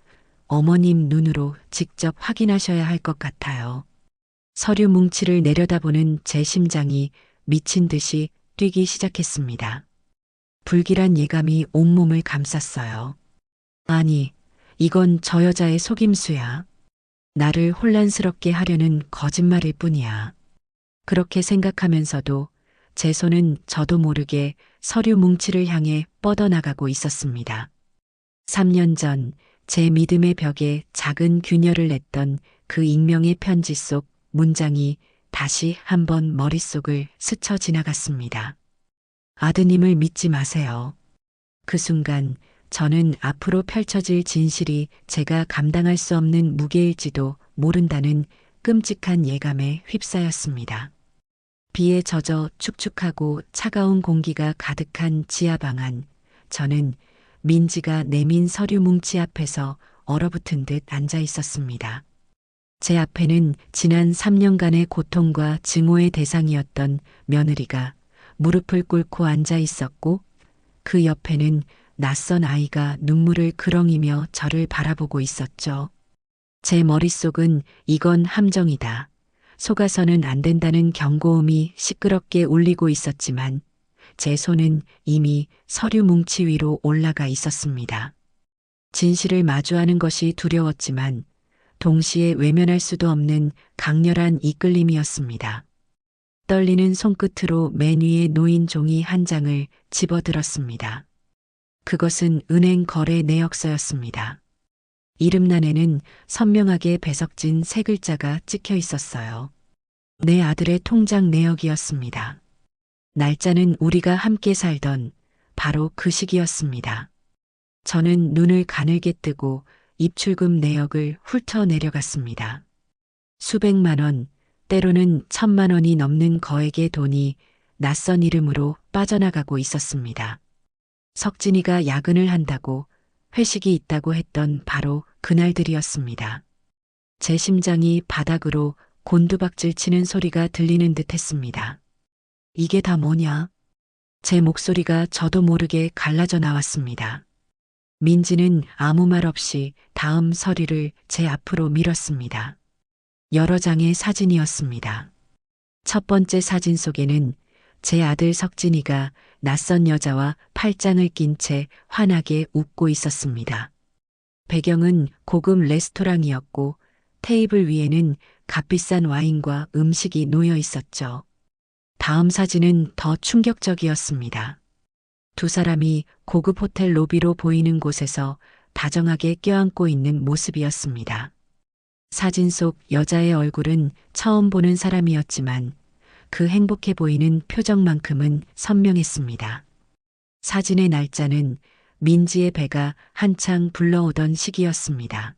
어머님 눈으로 직접 확인하셔야 할 것 같아요. 서류 뭉치를 내려다보는 제 심장이 미친 듯이 뛰기 시작했습니다. 불길한 예감이 온몸을 감쌌어요. 아니, 이건 저 여자의 속임수야. 나를 혼란스럽게 하려는 거짓말일 뿐이야. 그렇게 생각하면서도 제 손은 저도 모르게 서류 뭉치를 향해 뻗어나가고 있었습니다. 3년 전 제 믿음의 벽에 작은 균열을 냈던 그 익명의 편지 속 문장이 다시 한번 머릿속을 스쳐 지나갔습니다. 아드님을 믿지 마세요. 그 순간 저는 앞으로 펼쳐질 진실이 제가 감당할 수 없는 무게일지도 모른다는 끔찍한 예감에 휩싸였습니다. 비에 젖어 축축하고 차가운 공기가 가득한 지하방 안, 저는 민지가 내민 서류 뭉치 앞에서 얼어붙은 듯 앉아 있었습니다. 제 앞에는 지난 3년간의 고통과 증오의 대상이었던 며느리가 무릎을 꿇고 앉아 있었고 그 옆에는 낯선 아이가 눈물을 그렁이며 저를 바라보고 있었죠. 제 머릿속은 이건 함정이다. 속아서는 안 된다는 경고음이 시끄럽게 울리고 있었지만 제 손은 이미 서류 뭉치 위로 올라가 있었습니다. 진실을 마주하는 것이 두려웠지만 동시에 외면할 수도 없는 강렬한 이끌림이었습니다. 떨리는 손끝으로 맨 위에 놓인 종이 한 장을 집어들었습니다. 그것은 은행 거래 내역서였습니다. 이름란에는 선명하게 배석진 세 글자가 찍혀 있었어요. 내 아들의 통장 내역이었습니다. 날짜는 우리가 함께 살던 바로 그 시기였습니다. 저는 눈을 가늘게 뜨고 입출금 내역을 훑어 내려갔습니다. 수백만 원, 때로는 1,000만 원이 넘는 거액의 돈이 낯선 이름으로 빠져나가고 있었습니다. 석진이가 야근을 한다고 회식이 있다고 했던 바로 그날들이었습니다. 제 심장이 바닥으로 곤두박질 치는 소리가 들리는 듯 했습니다. 이게 다 뭐냐? 제 목소리가 저도 모르게 갈라져 나왔습니다. 민지는 아무 말 없이 다음 서류를 제 앞으로 밀었습니다. 여러 장의 사진이었습니다. 첫 번째 사진 속에는 제 아들 석진이가 낯선 여자와 팔짱을 낀 채 환하게 웃고 있었습니다. 배경은 고급 레스토랑이었고 테이블 위에는 값비싼 와인과 음식이 놓여 있었죠. 다음 사진은 더 충격적이었습니다. 두 사람이 고급 호텔 로비로 보이는 곳에서 다정하게 껴안고 있는 모습이었습니다. 사진 속 여자의 얼굴은 처음 보는 사람이었지만 그 행복해 보이는 표정만큼은 선명했습니다. 사진의 날짜는 민지의 배가 한창 불러오던 시기였습니다.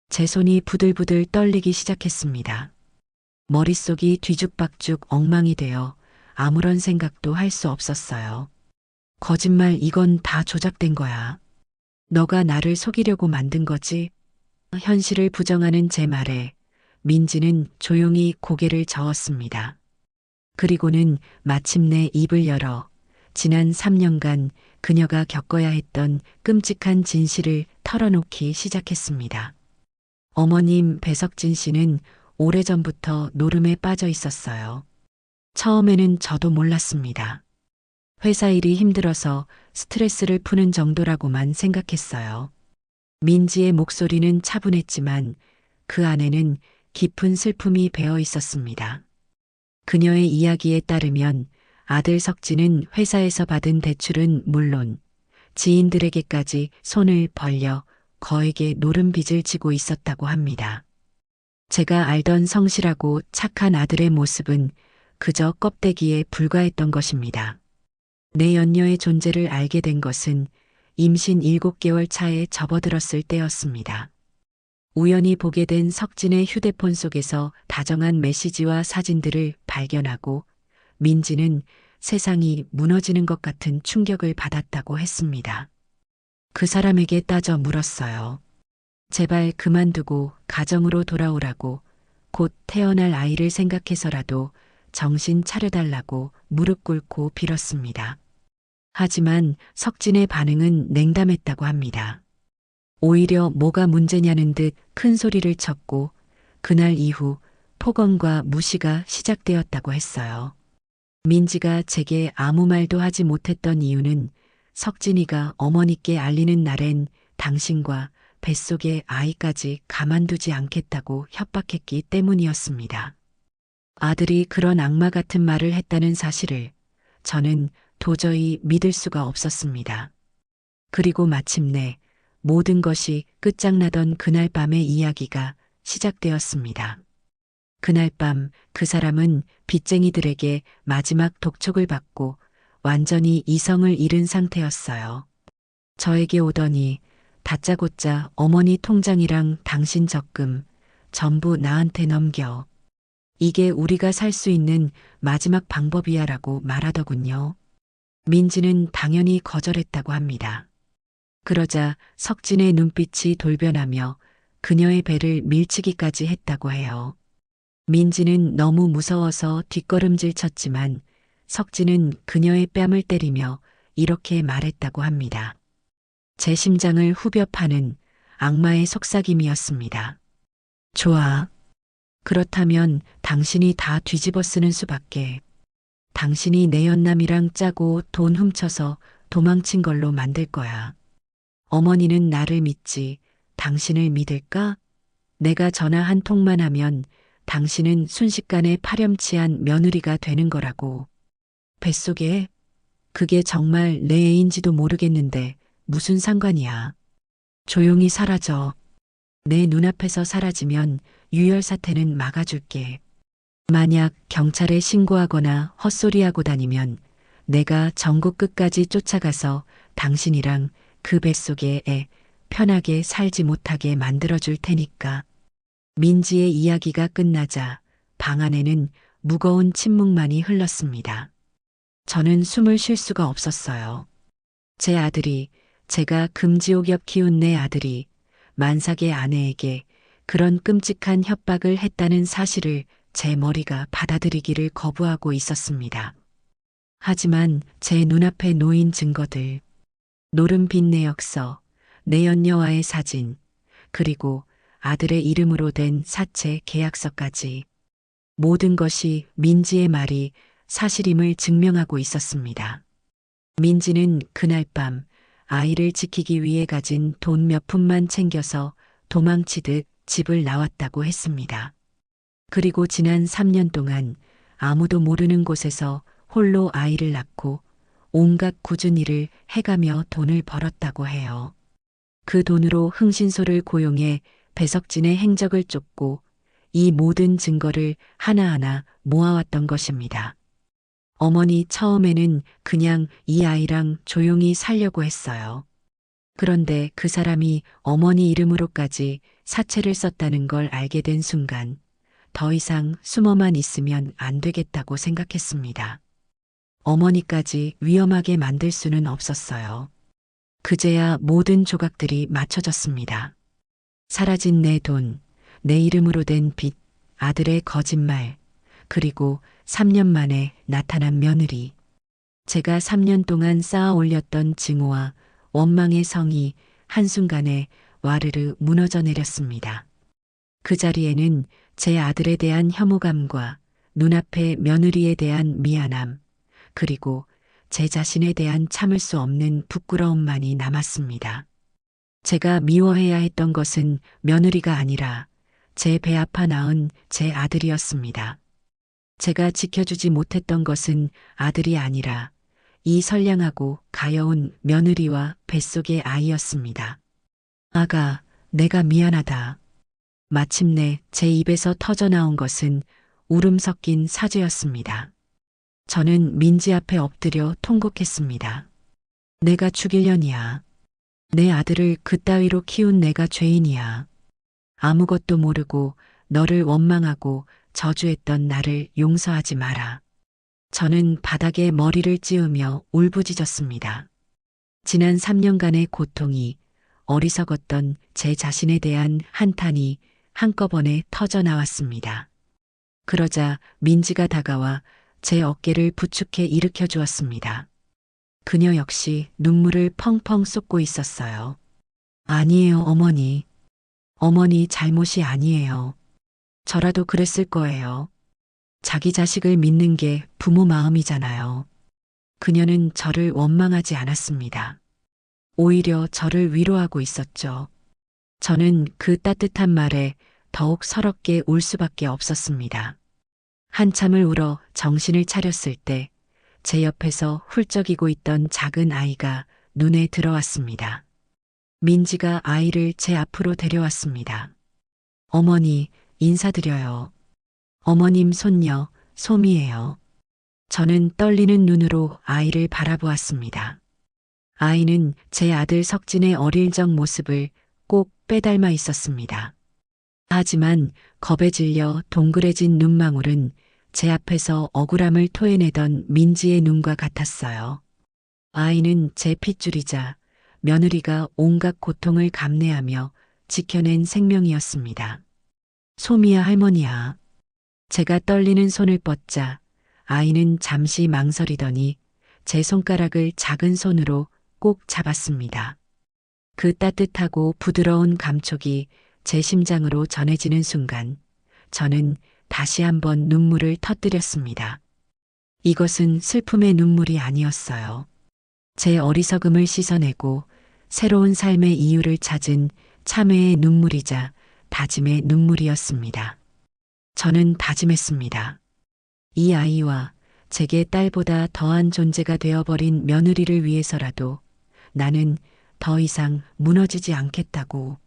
제 손이 부들부들 떨리기 시작했습니다. 머릿속이 뒤죽박죽 엉망이 되어 아무런 생각도 할 수 없었어요. 거짓말, 이건 다 조작된 거야. 너가 나를 속이려고 만든 거지? 현실을 부정하는 제 말에 민지는 조용히 고개를 저었습니다. 그리고는 마침내 입을 열어 지난 3년간 그녀가 겪어야 했던 끔찍한 진실을 털어놓기 시작했습니다. 어머님 배석진 씨는 오래전부터 노름에 빠져 있었어요. 처음에는 저도 몰랐습니다. 회사 일이 힘들어서 스트레스를 푸는 정도라고만 생각했어요. 민지의 목소리는 차분했지만 그 안에는 깊은 슬픔이 배어 있었습니다. 그녀의 이야기에 따르면 아들 석진은 회사에서 받은 대출은 물론 지인들에게까지 손을 벌려 거액의 노름빚을 지고 있었다고 합니다. 제가 알던 성실하고 착한 아들의 모습은 그저 껍데기에 불과했던 것입니다. 내 연녀의 존재를 알게 된 것은 임신 7개월 차에 접어들었을 때였습니다. 우연히 보게 된 석진의 휴대폰 속에서 다정한 메시지와 사진들을 발견하고 민지는 세상이 무너지는 것 같은 충격을 받았다고 했습니다. 그 사람에게 따져 물었어요. 제발 그만두고 가정으로 돌아오라고, 곧 태어날 아이를 생각해서라도 정신 차려달라고 무릎 꿇고 빌었습니다. 하지만 석진의 반응은 냉담했다고 합니다. 오히려 뭐가 문제냐는 듯 큰 소리를 쳤고 그날 이후 폭언과 무시가 시작되었다고 했어요. 민지가 제게 아무 말도 하지 못했던 이유는 석진이가 어머니께 알리는 날엔 당신과 뱃속의 아이까지 가만두지 않겠다고 협박했기 때문이었습니다. 아들이 그런 악마 같은 말을 했다는 사실을 저는 도저히 믿을 수가 없었습니다. 그리고 마침내 모든 것이 끝장나던 그날 밤의 이야기가 시작되었습니다. 그날 밤 그 사람은 빚쟁이들에게 마지막 독촉을 받고 완전히 이성을 잃은 상태였어요. 저에게 오더니 다짜고짜 어머니 통장이랑 당신 적금 전부 나한테 넘겨. 이게 우리가 살 수 있는 마지막 방법이야라고 말하더군요. 민지는 당연히 거절했다고 합니다. 그러자 석진의 눈빛이 돌변하며 그녀의 배를 밀치기까지 했다고 해요. 민지는 너무 무서워서 뒷걸음질 쳤지만 석진은 그녀의 뺨을 때리며 이렇게 말했다고 합니다. 제 심장을 후벼 파는 악마의 속삭임이었습니다. 좋아. 그렇다면 당신이 다 뒤집어 쓰는 수밖에. 당신이 내 연남이랑 짜고 돈 훔쳐서 도망친 걸로 만들 거야. 어머니는 나를 믿지 당신을 믿을까? 내가 전화 한 통만 하면 당신은 순식간에 파렴치한 며느리가 되는 거라고. 뱃속에 그게 정말 내 애인지도 모르겠는데 무슨 상관이야. 조용히 사라져. 내 눈앞에서 사라지면 유혈 사태는 막아줄게. 만약 경찰에 신고하거나 헛소리하고 다니면 내가 전국 끝까지 쫓아가서 당신이랑 그 뱃속에 애 편하게 살지 못하게 만들어줄 테니까. 민지의 이야기가 끝나자 방 안에는 무거운 침묵만이 흘렀습니다. 저는 숨을 쉴 수가 없었어요. 제 아들이, 제가 금지옥엽 키운 내 아들이 만삭의 아내에게 그런 끔찍한 협박을 했다는 사실을 제 머리가 받아들이기를 거부하고 있었습니다. 하지만 제 눈앞에 놓인 증거들, 노름빈 내역서, 내연녀와의 사진, 그리고 아들의 이름으로 된 사채 계약서까지 모든 것이 민지의 말이 사실임을 증명하고 있었습니다. 민지는 그날 밤 아이를 지키기 위해 가진 돈 몇 푼만 챙겨서 도망치듯 집을 나왔다고 했습니다. 그리고 지난 3년 동안 아무도 모르는 곳에서 홀로 아이를 낳고 온갖 굳은 일을 해가며 돈을 벌었다고 해요. 그 돈으로 흥신소를 고용해 배석진의 행적을 쫓고 이 모든 증거를 하나하나 모아왔던 것입니다. 어머니 처음에는 그냥 이 아이랑 조용히 살려고 했어요. 그런데 그 사람이 어머니 이름으로까지 사채를 썼다는 걸 알게 된 순간 더 이상 숨어만 있으면 안 되겠다고 생각했습니다. 어머니까지 위험하게 만들 수는 없었어요. 그제야 모든 조각들이 맞춰졌습니다. 사라진 내 돈, 내 이름으로 된 빚, 아들의 거짓말, 그리고 3년 만에 나타난 며느리. 제가 3년 동안 쌓아 올렸던 증오와 원망의 성이 한순간에 와르르 무너져 내렸습니다. 그 자리에는 제 아들에 대한 혐오감과 눈앞의 며느리에 대한 미안함, 그리고 제 자신에 대한 참을 수 없는 부끄러움만이 남았습니다. 제가 미워해야 했던 것은 며느리가 아니라 제 배 아파 낳은 제 아들이었습니다. 제가 지켜주지 못했던 것은 아들이 아니라 이 선량하고 가여운 며느리와 뱃속의 아이였습니다. 아가, 내가 미안하다. 마침내 제 입에서 터져나온 것은 울음 섞인 사죄였습니다. 저는 민지 앞에 엎드려 통곡했습니다. 내가 죽일년이야. 내 아들을 그따위로 키운 내가 죄인이야. 아무것도 모르고 너를 원망하고 저주했던 나를 용서하지 마라. 저는 바닥에 머리를 찌우며 울부짖었습니다. 지난 3년간의 고통이 어리석었던 제 자신에 대한 한탄이 한꺼번에 터져 나왔습니다. 그러자 민지가 다가와 제 어깨를 부축해 일으켜 주었습니다. 그녀 역시 눈물을 펑펑 쏟고 있었어요. 아니에요, 어머니. 어머니 잘못이 아니에요. 저라도 그랬을 거예요. 자기 자식을 믿는 게 부모 마음이잖아요. 그녀는 저를 원망하지 않았습니다. 오히려 저를 위로하고 있었죠. 저는 그 따뜻한 말에 더욱 서럽게 울 수밖에 없었습니다. 한참을 울어 정신을 차렸을 때 제 옆에서 훌쩍이고 있던 작은 아이가 눈에 들어왔습니다. 민지가 아이를 제 앞으로 데려왔습니다. 어머니, 인사드려요. 어머님 손녀, 소미예요. 저는 떨리는 눈으로 아이를 바라보았습니다. 아이는 제 아들 석진의 어릴 적 모습을 꼭 빼닮아 있었습니다. 하지만 겁에 질려 동그래진 눈망울은 제 앞에서 억울함을 토해내던 민지의 눈과 같았어요. 아이는 제 핏줄이자 며느리가 온갖 고통을 감내하며 지켜낸 생명이었습니다. 소미야 할머니야. 제가 떨리는 손을 뻗자 아이는 잠시 망설이더니 제 손가락을 작은 손으로 꼭 잡았습니다. 그 따뜻하고 부드러운 감촉이 제 심장으로 전해지는 순간 저는 다시 한번 눈물을 터뜨렸습니다. 이것은 슬픔의 눈물이 아니었어요. 제 어리석음을 씻어내고 새로운 삶의 이유를 찾은 참회의 눈물이자 다짐의 눈물이었습니다. 저는 다짐했습니다. 이 아이와 제게 딸보다 더한 존재가 되어버린 며느리를 위해서라도 나는 더 이상 무너지지 않겠다고.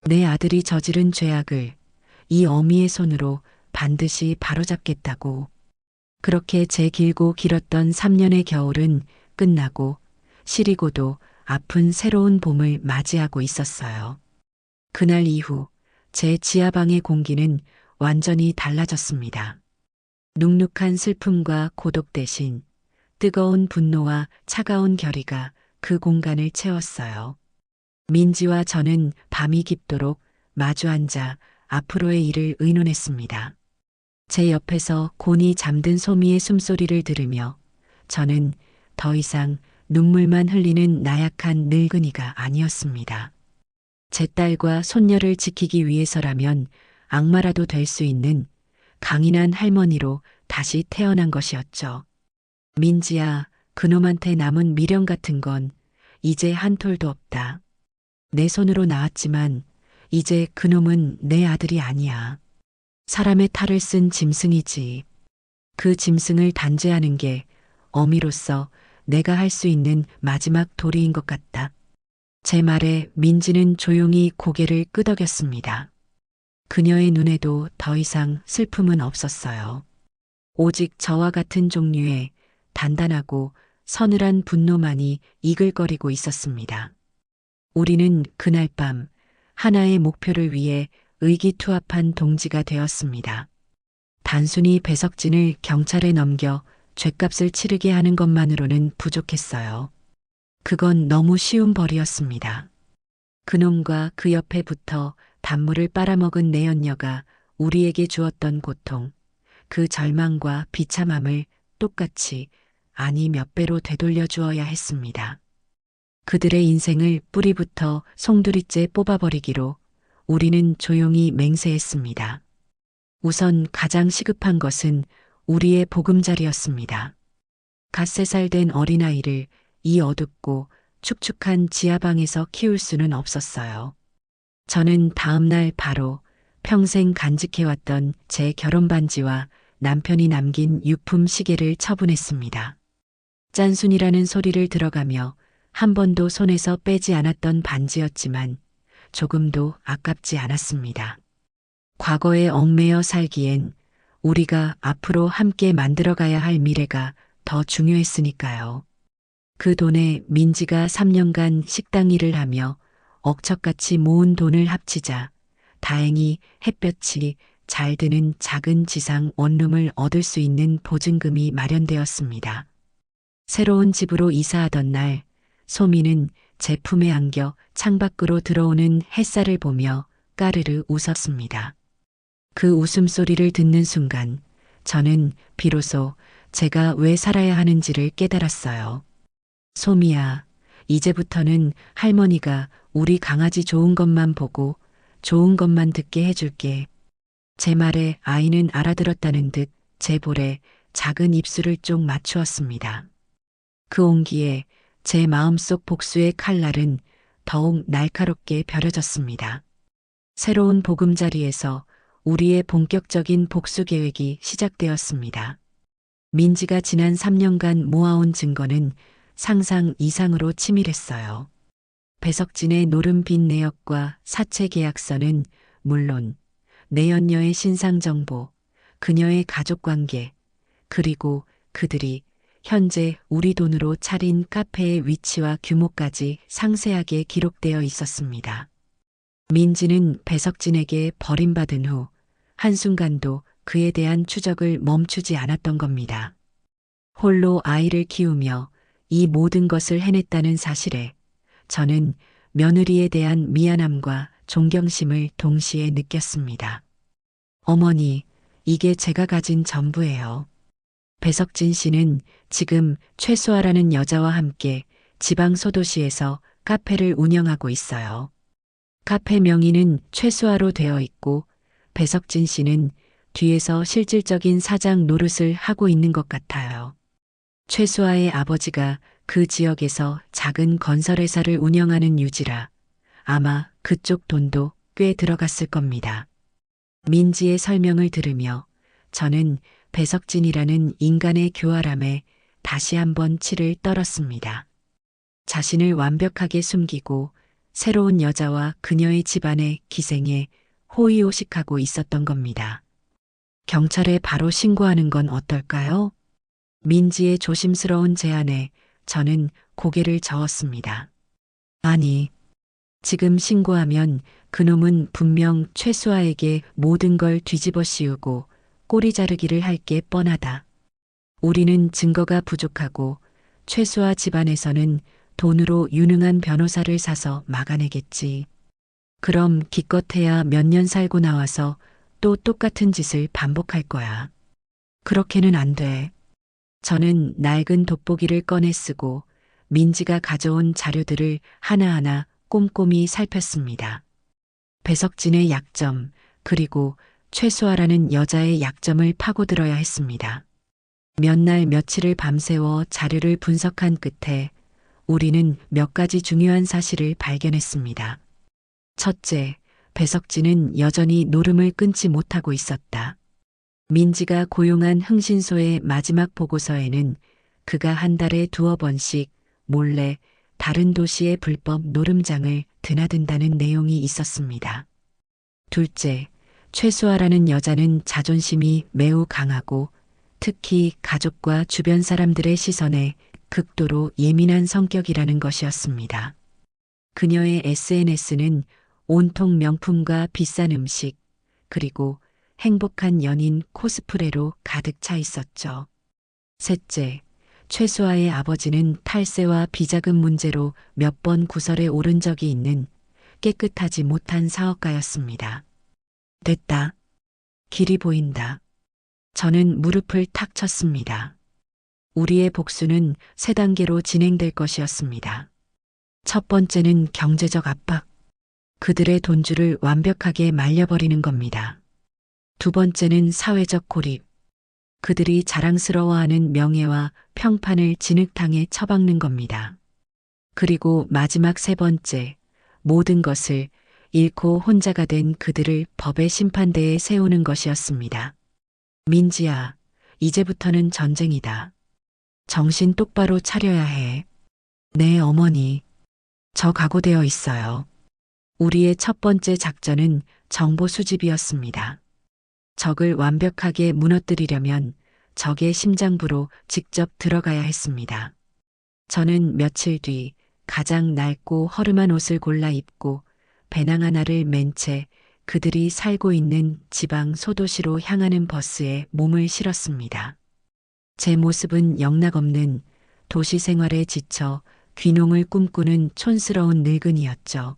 내 아들이 저지른 죄악을 이 어미의 손으로 반드시 바로잡겠다고. 그렇게 제 길고 길었던 3년의 겨울은 끝나고 시리고도 아픈 새로운 봄을 맞이하고 있었어요. 그날 이후 제 지하방의 공기는 완전히 달라졌습니다. 눅눅한 슬픔과 고독 대신 뜨거운 분노와 차가운 결의가 그 공간을 채웠어요. 민지와 저는 밤이 깊도록 마주 앉아 앞으로의 일을 의논했습니다. 제 옆에서 곤히 잠든 소미의 숨소리를 들으며 저는 더 이상 눈물만 흘리는 나약한 늙은이가 아니었습니다. 제 딸과 손녀를 지키기 위해서라면 악마라도 될 수 있는 강인한 할머니로 다시 태어난 것이었죠. 민지야, 그놈한테 남은 미련 같은 건 이제 한 톨도 없다. 내 손으로 낳았지만 이제 그놈은 내 아들이 아니야. 사람의 탈을 쓴 짐승이지. 그 짐승을 단죄하는 게 어미로서 내가 할 수 있는 마지막 도리인 것 같다. 제 말에 민지는 조용히 고개를 끄덕였습니다. 그녀의 눈에도 더 이상 슬픔은 없었어요. 오직 저와 같은 종류의 단단하고 서늘한 분노만이 이글거리고 있었습니다. 우리는 그날 밤 하나의 목표를 위해 의기투합한 동지가 되었습니다. 단순히 배석진을 경찰에 넘겨 죗값을 치르게 하는 것만으로는 부족했어요. 그건 너무 쉬운 벌이었습니다. 그놈과 그 옆에 붙어 단물을 빨아먹은 내연녀가 우리에게 주었던 고통, 그 절망과 비참함을 똑같이 아니 몇 배로 되돌려 주어야 했습니다. 그들의 인생을 뿌리부터 송두리째 뽑아버리기로 우리는 조용히 맹세했습니다. 우선 가장 시급한 것은 우리의 보금자리였습니다. 갓 3살 된 어린아이를 이 어둡고 축축한 지하방에서 키울 수는 없었어요. 저는 다음 날 바로 평생 간직해왔던 제 결혼 반지와 남편이 남긴 유품 시계를 처분했습니다. 짠순이라는 소리를 들어가며 한 번도 손에서 빼지 않았던 반지였지만 조금도 아깝지 않았습니다. 과거에 얽매여 살기엔 우리가 앞으로 함께 만들어가야 할 미래가 더 중요했으니까요. 그 돈에 민지가 3년간 식당 일을 하며 억척같이 모은 돈을 합치자 다행히 햇볕이 잘 드는 작은 지상 원룸을 얻을 수 있는 보증금이 마련되었습니다. 새로운 집으로 이사하던 날 소미는 제 품에 안겨 창밖으로 들어오는 햇살을 보며 까르르 웃었습니다. 그 웃음소리를 듣는 순간 저는 비로소 제가 왜 살아야 하는지를 깨달았어요. 소미야, 이제부터는 할머니가 우리 강아지 좋은 것만 보고 좋은 것만 듣게 해줄게. 제 말에 아이는 알아들었다는 듯 제 볼에 작은 입술을 쪽 맞추었습니다. 그 온기에 제 마음속 복수의 칼날은 더욱 날카롭게 벼려졌습니다. 새로운 보금자리에서 우리의 본격적인 복수 계획이 시작되었습니다. 민지가 지난 3년간 모아온 증거는 상상 이상으로 치밀했어요. 배석진의 노름빈 내역과 사채 계약서는 물론 내연녀의 신상 정보, 그녀의 가족관계, 그리고 그들이 현재 우리 돈으로 차린 카페의 위치와 규모까지 상세하게 기록되어 있었습니다. 민지는 배석진에게 버림받은 후 한순간도 그에 대한 추적을 멈추지 않았던 겁니다. 홀로 아이를 키우며 이 모든 것을 해냈다는 사실에 저는 며느리에 대한 미안함과 존경심을 동시에 느꼈습니다. 어머니, 이게 제가 가진 전부예요. 배석진 씨는 지금 최수아라는 여자와 함께 지방 소도시에서 카페를 운영하고 있어요. 카페 명의는 최수아로 되어 있고 배석진 씨는 뒤에서 실질적인 사장 노릇을 하고 있는 것 같아요. 최수아의 아버지가 그 지역에서 작은 건설회사를 운영하는 유지라 아마 그쪽 돈도 꽤 들어갔을 겁니다. 민지의 설명을 들으며 저는 배석진이라는 인간의 교활함에 다시 한번 치를 떨었습니다. 자신을 완벽하게 숨기고 새로운 여자와 그녀의 집안의 기생에 호의호식하고 있었던 겁니다. 경찰에 바로 신고하는 건 어떨까요? 민지의 조심스러운 제안에 저는 고개를 저었습니다. 아니, 지금 신고하면 그놈은 분명 최수아에게 모든 걸 뒤집어 씌우고 꼬리 자르기를 할 게 뻔하다. 우리는 증거가 부족하고 최수아 집안에서는 돈으로 유능한 변호사를 사서 막아내겠지. 그럼 기껏해야 몇 년 살고 나와서 또 똑같은 짓을 반복할 거야. 그렇게는 안 돼. 저는 낡은 돋보기를 꺼내 쓰고 민지가 가져온 자료들을 하나하나 꼼꼼히 살폈습니다. 배석진의 약점, 그리고 최수아라는 여자의 약점을 파고들어야 했습니다. 몇 날 며칠을 밤새워 자료를 분석한 끝에 우리는 몇 가지 중요한 사실을 발견했습니다. 첫째, 배석진은 여전히 노름을 끊지 못하고 있었다. 민지가 고용한 흥신소의 마지막 보고서에는 그가 한 달에 2번씩 몰래 다른 도시의 불법 노름장을 드나든다는 내용이 있었습니다. 둘째, 최수아라는 여자는 자존심이 매우 강하고 특히 가족과 주변 사람들의 시선에 극도로 예민한 성격이라는 것이었습니다. 그녀의 SNS는 온통 명품과 비싼 음식, 그리고 행복한 연인 코스프레로 가득 차 있었죠. 셋째, 최수아의 아버지는 탈세와 비자금 문제로 몇 번 구설에 오른 적이 있는 깨끗하지 못한 사업가였습니다. 됐다. 길이 보인다. 저는 무릎을 탁 쳤습니다. 우리의 복수는 3단계로 진행될 것이었습니다. 첫 번째는 경제적 압박. 그들의 돈줄을 완벽하게 말려버리는 겁니다. 두 번째는 사회적 고립. 그들이 자랑스러워하는 명예와 평판을 진흙탕에 처박는 겁니다. 그리고 마지막 3번째, 모든 것을 잃고 혼자가 된 그들을 법의 심판대에 세우는 것이었습니다. 민지야, 이제부터는 전쟁이다. 정신 똑바로 차려야 해. 네, 어머니. 저 각오되어 있어요. 우리의 첫 번째 작전은 정보 수집이었습니다. 적을 완벽하게 무너뜨리려면 적의 심장부로 직접 들어가야 했습니다. 저는 며칠 뒤 가장 낡고 허름한 옷을 골라 입고 배낭 하나를 맨 채 그들이 살고 있는 지방 소도시로 향하는 버스에 몸을 실었습니다. 제 모습은 영락없는 도시 생활에 지쳐 귀농을 꿈꾸는 촌스러운 늙은이였죠.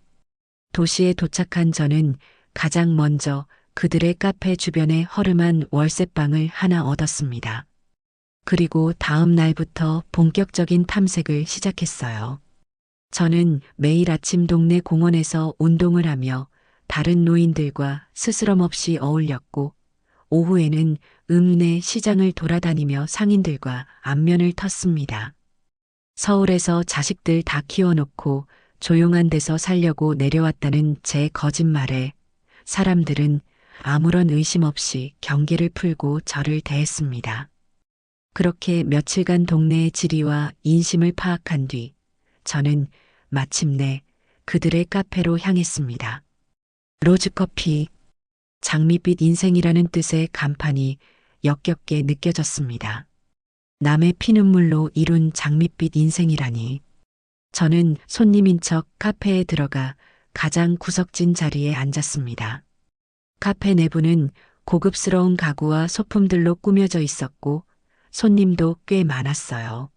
도시에 도착한 저는 가장 먼저 그들의 카페 주변에 허름한 월세방을 하나 얻었습니다. 그리고 다음 날부터 본격적인 탐색을 시작했어요. 저는 매일 아침 동네 공원에서 운동을 하며 다른 노인들과 스스럼 없이 어울렸고 오후에는 읍내 시장을 돌아다니며 상인들과 안면을 텄습니다. 서울에서 자식들 다 키워놓고 조용한 데서 살려고 내려왔다는 제 거짓말에 사람들은 아무런 의심 없이 경계를 풀고 저를 대했습니다. 그렇게 며칠간 동네의 지리와 인심을 파악한 뒤 저는 마침내 그들의 카페로 향했습니다. 로즈커피, 장밋빛 인생이라는 뜻의 간판이 역겹게 느껴졌습니다. 남의 피눈물로 이룬 장밋빛 인생이라니. 저는 손님인 척 카페에 들어가 가장 구석진 자리에 앉았습니다. 카페 내부는 고급스러운 가구와 소품들로 꾸며져 있었고 손님도 꽤 많았어요.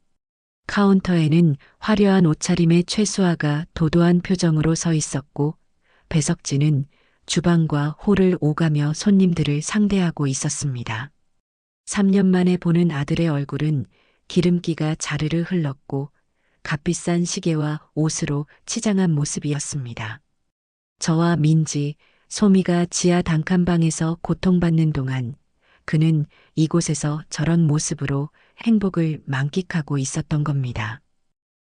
카운터에는 화려한 옷차림의 최수아가 도도한 표정으로 서 있었고 배석진은 주방과 홀을 오가며 손님들을 상대하고 있었습니다. 3년 만에 보는 아들의 얼굴은 기름기가 자르르 흘렀고 값비싼 시계와 옷으로 치장한 모습이었습니다. 저와 민지, 소미가 지하 단칸방에서 고통받는 동안 그는 이곳에서 저런 모습으로 행복을 만끽하고 있었던 겁니다.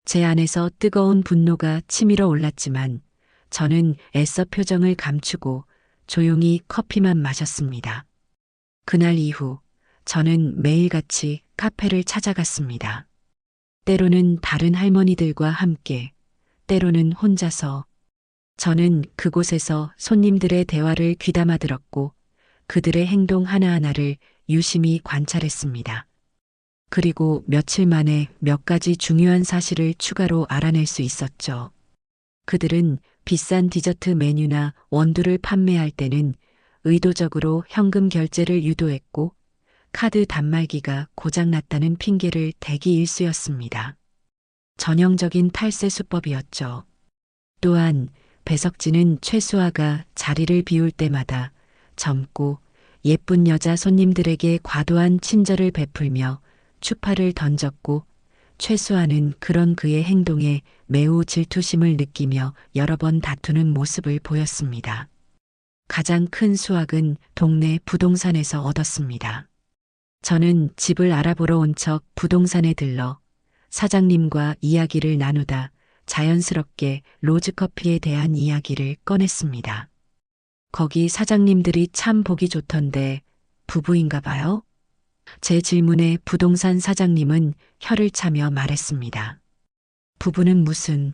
제 안에서 뜨거운 분노가 치밀어 올랐지만 저는 애써 표정을 감추고 조용히 커피만 마셨습니다. 그날 이후 저는 매일같이 카페를 찾아갔습니다. 때로는 다른 할머니들과 함께, 때로는 혼자서. 저는 그곳에서 손님들의 대화를 귀담아 들었고 그들의 행동 하나하나를 유심히 관찰했습니다. 그리고 며칠 만에 몇 가지 중요한 사실을 추가로 알아낼 수 있었죠. 그들은 비싼 디저트 메뉴나 원두를 판매할 때는 의도적으로 현금 결제를 유도했고 카드 단말기가 고장났다는 핑계를 대기 일쑤였습니다. 전형적인 탈세 수법이었죠. 또한 배석진은 최수아가 자리를 비울 때마다 젊고 예쁜 여자 손님들에게 과도한 친절을 베풀며 추파를 던졌고 최수아는 그런 그의 행동에 매우 질투심을 느끼며 여러 번 다투는 모습을 보였습니다. 가장 큰 수확은 동네 부동산에서 얻었습니다. 저는 집을 알아보러 온 척 부동산에 들러 사장님과 이야기를 나누다 자연스럽게 로즈커피에 대한 이야기를 꺼냈습니다. 거기 사장님들이 참 보기 좋던데 부부인가 봐요? 제 질문에 부동산 사장님은 혀를 차며 말했습니다. 부부는 무슨,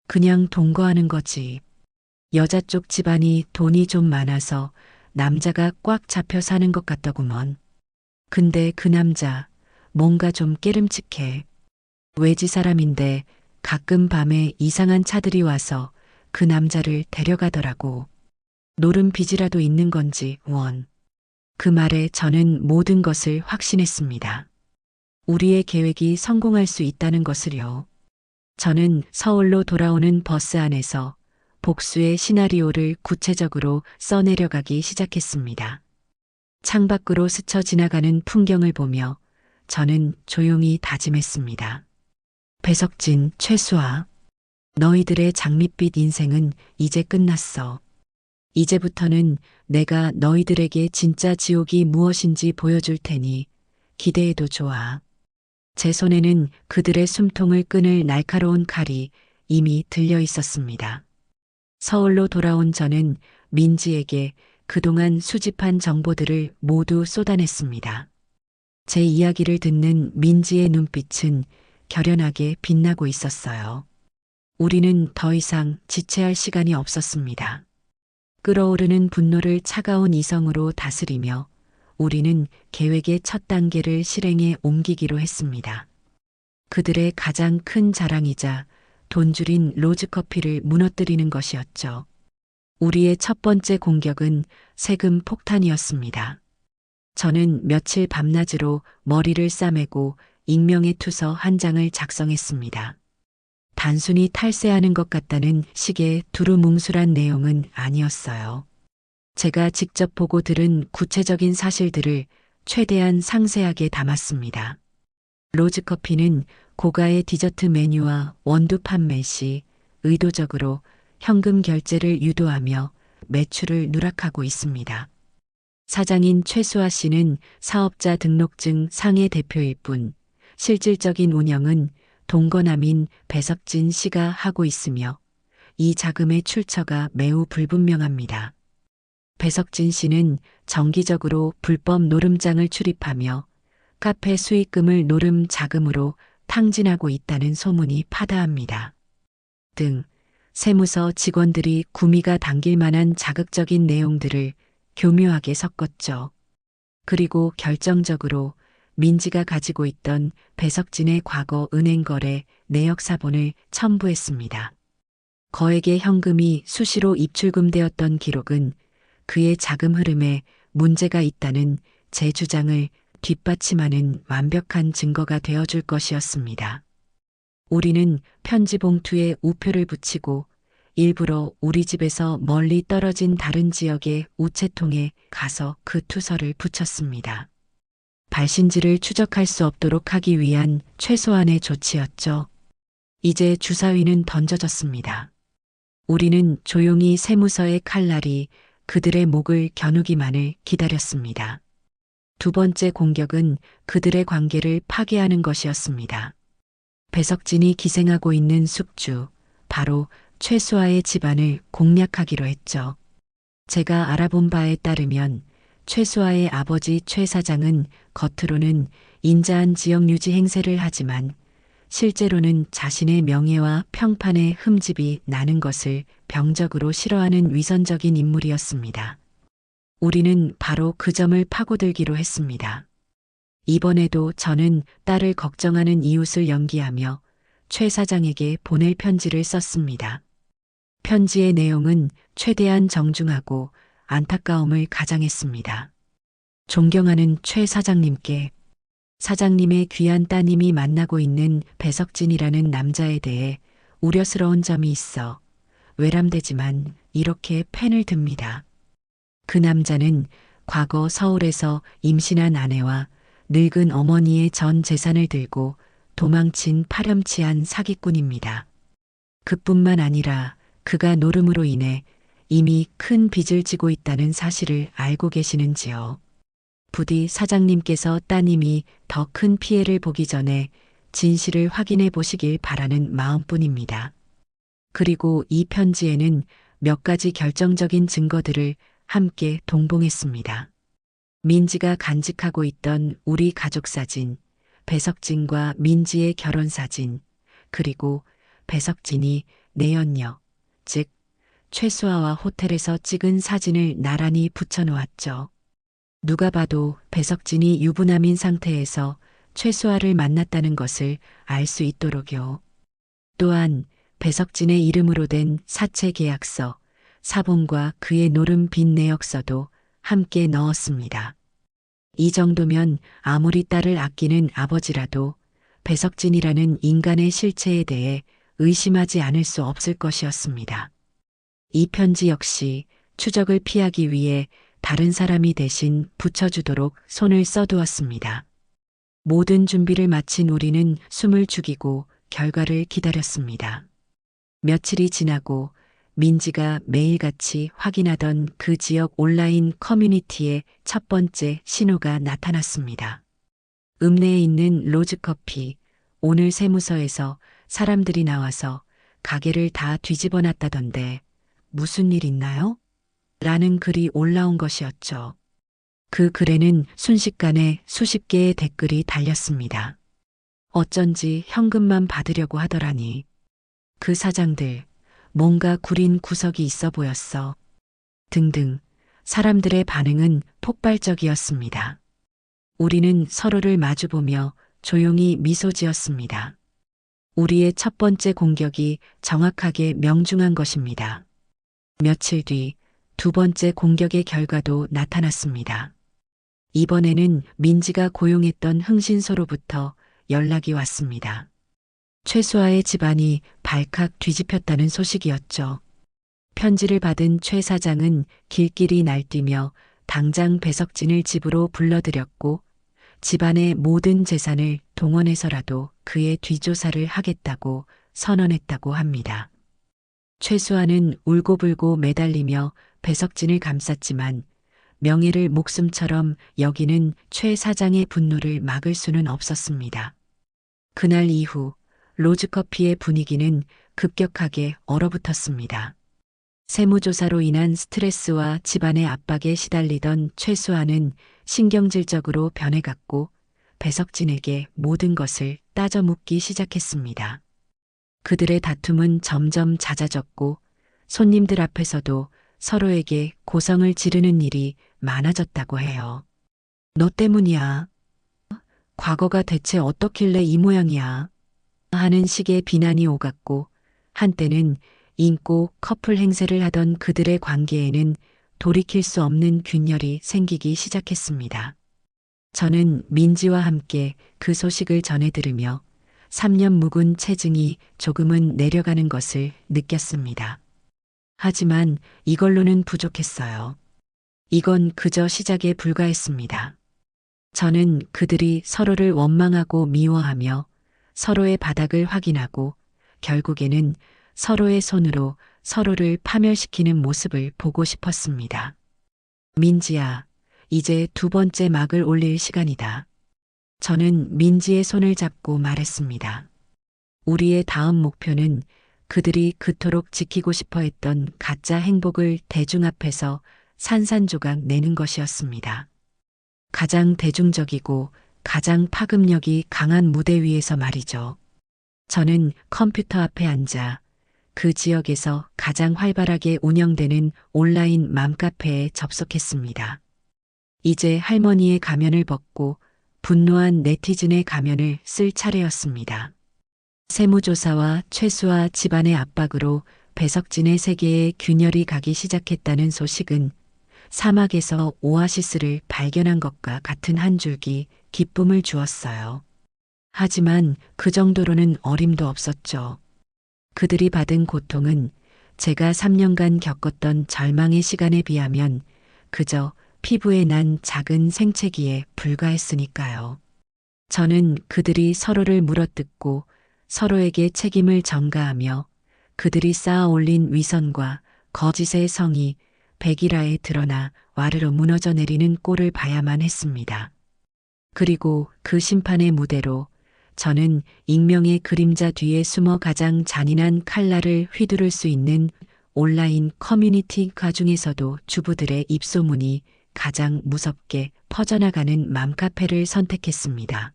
그냥 동거하는 거지. 여자 쪽 집안이 돈이 좀 많아서 남자가 꽉 잡혀 사는 것 같더구먼. 근데 그 남자 뭔가 좀 깨름칙해. 외지 사람인데 가끔 밤에 이상한 차들이 와서 그 남자를 데려가더라고. 노름 빚이라도 있는 건지 원. 그 말에 저는 모든 것을 확신했습니다. 우리의 계획이 성공할 수 있다는 것을요. 저는 서울로 돌아오는 버스 안에서 복수의 시나리오를 구체적으로 써내려가기 시작했습니다. 창밖으로 스쳐 지나가는 풍경을 보며 저는 조용히 다짐했습니다. 배석진, 최수아, 너희들의 장밋빛 인생은 이제 끝났어. 이제부터는 내가 너희들에게 진짜 지옥이 무엇인지 보여줄 테니 기대해도 좋아. 제 손에는 그들의 숨통을 끊을 날카로운 칼이 이미 들려 있었습니다. 서울로 돌아온 저는 민지에게 그동안 수집한 정보들을 모두 쏟아냈습니다. 제 이야기를 듣는 민지의 눈빛은 결연하게 빛나고 있었어요. 우리는 더 이상 지체할 시간이 없었습니다. 끓어오르는 분노를 차가운 이성으로 다스리며 우리는 계획의 첫 단계를 실행에 옮기기로 했습니다. 그들의 가장 큰 자랑이자 돈줄인 로즈커피를 무너뜨리는 것이었죠. 우리의 첫 번째 공격은 세금 폭탄이었습니다. 저는 며칠 밤낮으로 머리를 싸매고 익명의 투서 한 장을 작성했습니다. 단순히 탈세하는 것 같다는 식의 두루뭉술한 내용은 아니었어요. 제가 직접 보고 들은 구체적인 사실들을 최대한 상세하게 담았습니다. 로즈커피는 고가의 디저트 메뉴와 원두 판매 시 의도적으로 현금 결제를 유도하며 매출을 누락하고 있습니다. 사장인 최수아 씨는 사업자 등록증 상해 대표일 뿐 실질적인 운영은 동거남인 배석진 씨가 하고 있으며 이 자금의 출처가 매우 불분명합니다. 배석진 씨는 정기적으로 불법 노름장을 출입하며 카페 수익금을 노름 자금으로 탕진하고 있다는 소문이 파다합니다. 등 세무서 직원들이 구미가 당길 만한 자극적인 내용들을 교묘하게 섞었죠. 그리고 결정적으로 민지가 가지고 있던 배석진의 과거 은행 거래 내역 사본을 첨부했습니다. 거액의 현금이 수시로 입출금되었던 기록은 그의 자금 흐름에 문제가 있다는 제 주장을 뒷받침하는 완벽한 증거가 되어줄 것이었습니다. 우리는 편지 봉투에 우표를 붙이고 일부러 우리 집에서 멀리 떨어진 다른 지역의 우체통에 가서 그 투서를 붙였습니다. 발신지를 추적할 수 없도록 하기 위한 최소한의 조치였죠. 이제 주사위는 던져졌습니다. 우리는 조용히 세무서의 칼날이 그들의 목을 겨누기만을 기다렸습니다. 두 번째 공격은 그들의 관계를 파괴하는 것이었습니다. 배석진이 기생하고 있는 숙주, 바로 최수아의 집안을 공략하기로 했죠. 제가 알아본 바에 따르면 최수아의 아버지 최 사장은 겉으로는 인자한 지역 유지 행세를 하지만 실제로는 자신의 명예와 평판에 흠집이 나는 것을 병적으로 싫어하는 위선적인 인물이었습니다. 우리는 바로 그 점을 파고들기로 했습니다. 이번에도 저는 딸을 걱정하는 이웃을 연기하며 최 사장에게 보낼 편지를 썼습니다. 편지의 내용은 최대한 정중하고 안타까움을 가장했습니다. 존경하는 최 사장님께 사장님의 귀한 따님이 만나고 있는 배석진이라는 남자에 대해 우려스러운 점이 있어 외람되지만 이렇게 펜을 듭니다. 그 남자는 과거 서울에서 임신한 아내와 늙은 어머니의 전 재산을 들고 도망친 파렴치한 사기꾼입니다. 그뿐만 아니라 그가 노름으로 인해 이미 큰 빚을 지고 있다는 사실을 알고 계시는지요. 부디 사장님께서 따님이 더 큰 피해를 보기 전에 진실을 확인해 보시길 바라는 마음뿐입니다. 그리고 이 편지에는 몇 가지 결정적인 증거들을 함께 동봉했습니다. 민지가 간직하고 있던 우리 가족 사진, 배석진과 민지의 결혼 사진, 그리고 배석진이 내연녀, 즉 최수아와 호텔에서 찍은 사진을 나란히 붙여놓았죠. 누가 봐도 배석진이 유부남인 상태에서 최수아를 만났다는 것을 알 수 있도록요. 또한 배석진의 이름으로 된 사채 계약서, 사본과 그의 노름 빚 내역서도 함께 넣었습니다. 이 정도면 아무리 딸을 아끼는 아버지라도 배석진이라는 인간의 실체에 대해 의심하지 않을 수 없을 것이었습니다. 이 편지 역시 추적을 피하기 위해 다른 사람이 대신 붙여주도록 손을 써두었습니다. 모든 준비를 마친 우리는 숨을 죽이고 결과를 기다렸습니다. 며칠이 지나고 민지가 매일같이 확인하던 그 지역 온라인 커뮤니티에 첫 번째 신호가 나타났습니다. 읍내에 있는 로즈커피, 오늘 세무서에서 사람들이 나와서 가게를 다 뒤집어 놨다던데 무슨 일 있나요? 라는 글이 올라온 것이었죠. 그 글에는 순식간에 수십 개의 댓글이 달렸습니다. 어쩐지 현금만 받으려고 하더라니. 그 사장들, 뭔가 구린 구석이 있어 보였어. 등등 사람들의 반응은 폭발적이었습니다. 우리는 서로를 마주보며 조용히 미소 지었습니다. 우리의 첫 번째 공격이 정확하게 명중한 것입니다. 며칠 뒤 두 번째 공격의 결과도 나타났습니다. 이번에는 민지가 고용했던 흥신소로부터 연락이 왔습니다. 최수아의 집안이 발칵 뒤집혔다는 소식이었죠. 편지를 받은 최 사장은 길길이 날뛰며 당장 배석진을 집으로 불러들였고 집안의 모든 재산을 동원해서라도 그의 뒷조사를 하겠다고 선언했다고 합니다. 최수아는 울고불고 매달리며 배석진을 감쌌지만 명예를 목숨처럼 여기는 최 사장의 분노를 막을 수는 없었습니다. 그날 이후 로즈커피의 분위기는 급격하게 얼어붙었습니다. 세무조사로 인한 스트레스와 집안의 압박에 시달리던 최수아는 신경질적으로 변해갔고 배석진에게 모든 것을 따져 묻기 시작했습니다. 그들의 다툼은 점점 잦아졌고 손님들 앞에서도 서로에게 고성을 지르는 일이 많아졌다고 해요. 너 때문이야. 과거가 대체 어떻길래 이 모양이야. 하는 식의 비난이 오갔고 한때는 인고 커플 행세를 하던 그들의 관계에는 돌이킬 수 없는 균열이 생기기 시작했습니다. 저는 민지와 함께 그 소식을 전해 들으며 3년 묵은 체증이 조금은 내려가는 것을 느꼈습니다. 하지만 이걸로는 부족했어요. 이건 그저 시작에 불과했습니다. 저는 그들이 서로를 원망하고 미워하며 서로의 바닥을 확인하고 결국에는 서로의 손으로 서로를 파멸시키는 모습을 보고 싶었습니다. 민지야, 이제 두 번째 막을 올릴 시간이다. 저는 민지의 손을 잡고 말했습니다. 우리의 다음 목표는 그들이 그토록 지키고 싶어 했던 가짜 행복을 대중 앞에서 산산조각 내는 것이었습니다. 가장 대중적이고 가장 파급력이 강한 무대 위에서 말이죠. 저는 컴퓨터 앞에 앉아 그 지역에서 가장 활발하게 운영되는 온라인 맘카페에 접속했습니다. 이제 할머니의 가면을 벗고 분노한 네티즌의 가면을 쓸 차례였습니다. 세무조사와 최수와 집안의 압박으로 배석진의 세계에 균열이 가기 시작했다는 소식은 사막에서 오아시스를 발견한 것과 같은 한 줄기 기쁨을 주었어요. 하지만 그 정도로는 어림도 없었죠. 그들이 받은 고통은 제가 3년간 겪었던 절망의 시간에 비하면 그저 피부에 난 작은 생채기에 불과했으니까요. 저는 그들이 서로를 물어뜯고 서로에게 책임을 전가하며 그들이 쌓아 올린 위선과 거짓의 성이 백일화에 드러나 와르르 무너져 내리는 꼴을 봐야만 했습니다. 그리고 그 심판의 무대로 저는 익명의 그림자 뒤에 숨어 가장 잔인한 칼날을 휘두를 수 있는 온라인 커뮤니티가 중에서도 주부들의 입소문이 가장 무섭게 퍼져나가는 맘카페를 선택했습니다.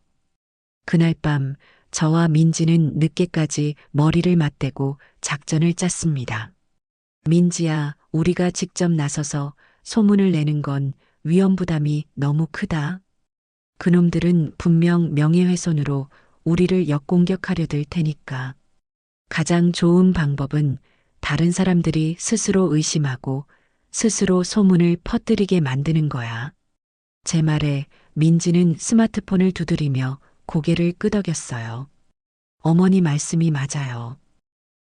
그날 밤 저와 민지는 늦게까지 머리를 맞대고 작전을 짰습니다. 민지야, 우리가 직접 나서서 소문을 내는 건 위험 부담이 너무 크다. 그놈들은 분명 명예훼손으로 우리를 역공격하려 들 테니까. 가장 좋은 방법은 다른 사람들이 스스로 의심하고 스스로 소문을 퍼뜨리게 만드는 거야. 제 말에 민지는 스마트폰을 두드리며 고개를 끄덕였어요. 어머니 말씀이 맞아요.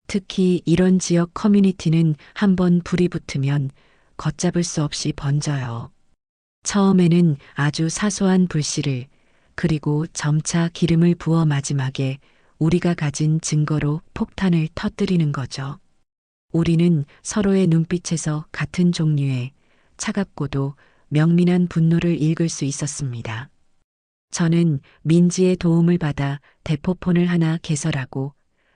특히 이런 지역 커뮤니티는 한번 불이 붙으면 걷잡을 수 없이 번져요. 처음에는 아주 사소한 불씨를, 그리고 점차 기름을 부어 마지막에 우리가 가진 증거로 폭탄을 터뜨리는 거죠. 우리는 서로의 눈빛에서 같은 종류의 차갑고도 명민한 분노를 읽을 수 있었습니다. 저는 민지의 도움을 받아 대포폰을 하나 개설하고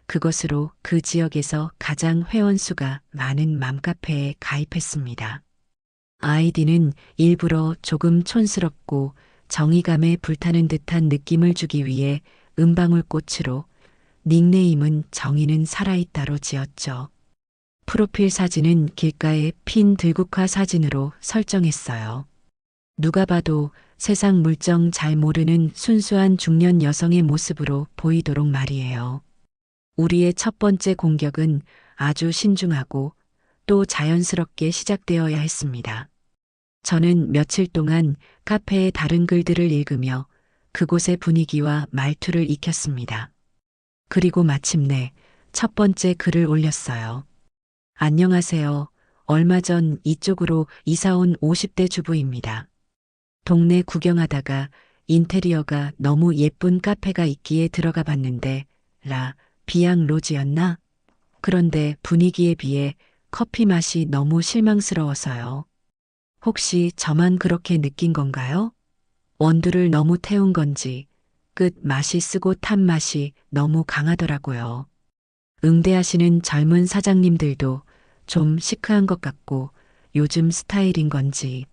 그것으로 그 지역에서 가장 회원수가 많은 맘카페에 가입했습니다. 아이디는 일부러 조금 촌스럽고 정의감에 불타는 듯한 느낌을 주기 위해 은방울꽃으로, 닉네임은 정의는 살아있다로 지었죠. 프로필 사진은 길가의 핀 들국화 사진으로 설정했어요. 누가 봐도 세상 물정 잘 모르는 순수한 중년 여성의 모습으로 보이도록 말이에요. 우리의 첫 번째 공격은 아주 신중하고 또 자연스럽게 시작되어야 했습니다. 저는 며칠 동안 카페의 다른 글들을 읽으며 그곳의 분위기와 말투를 익혔습니다. 그리고 마침내 첫 번째 글을 올렸어요. 안녕하세요. 얼마 전 이쪽으로 이사온 50대 주부입니다. 동네 구경하다가 인테리어가 너무 예쁜 카페가 있기에 들어가 봤는데 비앙 로지였나? 그런데 분위기에 비해 커피 맛이 너무 실망스러워서요. 혹시 저만 그렇게 느낀 건가요? 원두를 너무 태운 건지 끝 맛이 쓰고 탄 맛이 너무 강하더라고요. 응대하시는 젊은 사장님들도 좀 시크한 것 같고 요즘 스타일인 건지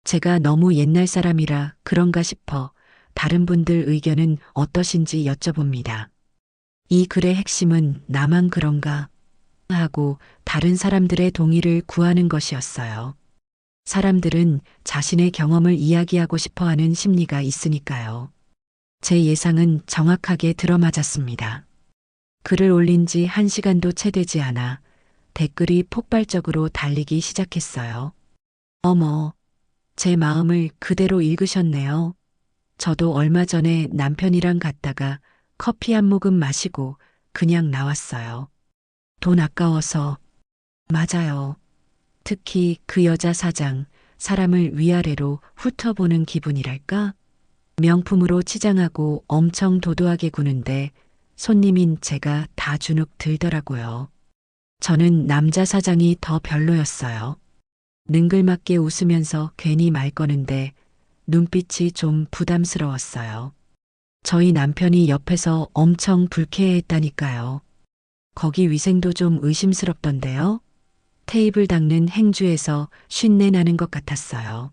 제가 너무 옛날 사람이라 그런가 싶어 다른 분들 의견은 어떠신지 여쭤봅니다. 이 글의 핵심은 나만 그런가 하고 다른 사람들의 동의를 구하는 것이었어요. 사람들은 자신의 경험을 이야기하고 싶어 하는 심리가 있으니까요. 제 예상은 정확하게 들어맞았습니다. 글을 올린 지 1시간도 채 되지 않아 댓글이 폭발적으로 달리기 시작했어요. 어머, 제 마음을 그대로 읽으셨네요. 저도 얼마 전에 남편이랑 갔다가 커피 한 모금 마시고 그냥 나왔어요. 돈 아까워서. 맞아요. 특히 그 여자 사장, 사람을 위아래로 훑어보는 기분이랄까? 명품으로 치장하고 엄청 도도하게 구는데 손님인 제가 다 주눅 들더라고요. 저는 남자 사장이 더 별로였어요. 능글맞게 웃으면서 괜히 말 거는데 눈빛이 좀 부담스러웠어요. 저희 남편이 옆에서 엄청 불쾌해했다니까요. 거기 위생도 좀 의심스럽던데요. 테이블 닦는 행주에서 쉰내 나는 것 같았어요.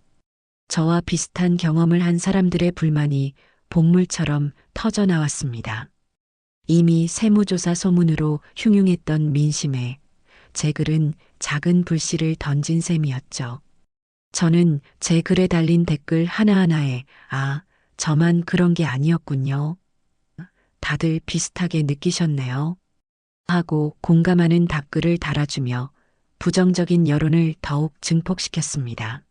저와 비슷한 경험을 한 사람들의 불만이 복물처럼 터져 나왔습니다. 이미 세무조사 소문으로 흉흉했던 민심에 제 글은 작은 불씨를 던진 셈이었죠. 저는 제 글에 달린 댓글 하나하나에 저만 그런 게 아니었군요. 다들 비슷하게 느끼셨네요. 하고 공감하는 답글을 달아주며 부정적인 여론을 더욱 증폭시켰습니다.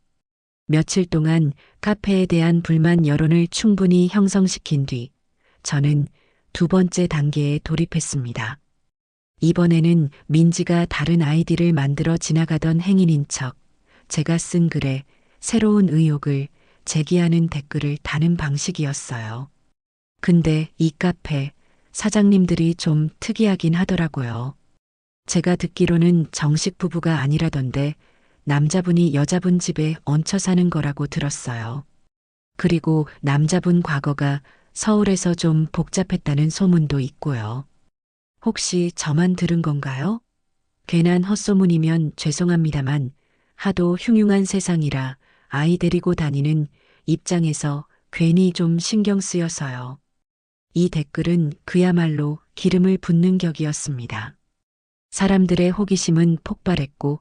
며칠 동안 카페에 대한 불만 여론을 충분히 형성시킨 뒤 저는 두 번째 단계에 돌입했습니다. 이번에는 민지가 다른 아이디를 만들어 지나가던 행인인 척 제가 쓴 글에 새로운 의혹을 제기하는 댓글을 다는 방식이었어요. 근데 이 카페 사장님들이 좀 특이하긴 하더라고요. 제가 듣기로는 정식 부부가 아니라던데 남자분이 여자분 집에 얹혀 사는 거라고 들었어요. 그리고 남자분 과거가 서울에서 좀 복잡했다는 소문도 있고요. 혹시 저만 들은 건가요? 괜한 헛소문이면 죄송합니다만 하도 흉흉한 세상이라 아이 데리고 다니는 입장에서 괜히 좀 신경 쓰여서요. 이 댓글은 그야말로 기름을 붓는 격이었습니다. 사람들의 호기심은 폭발했고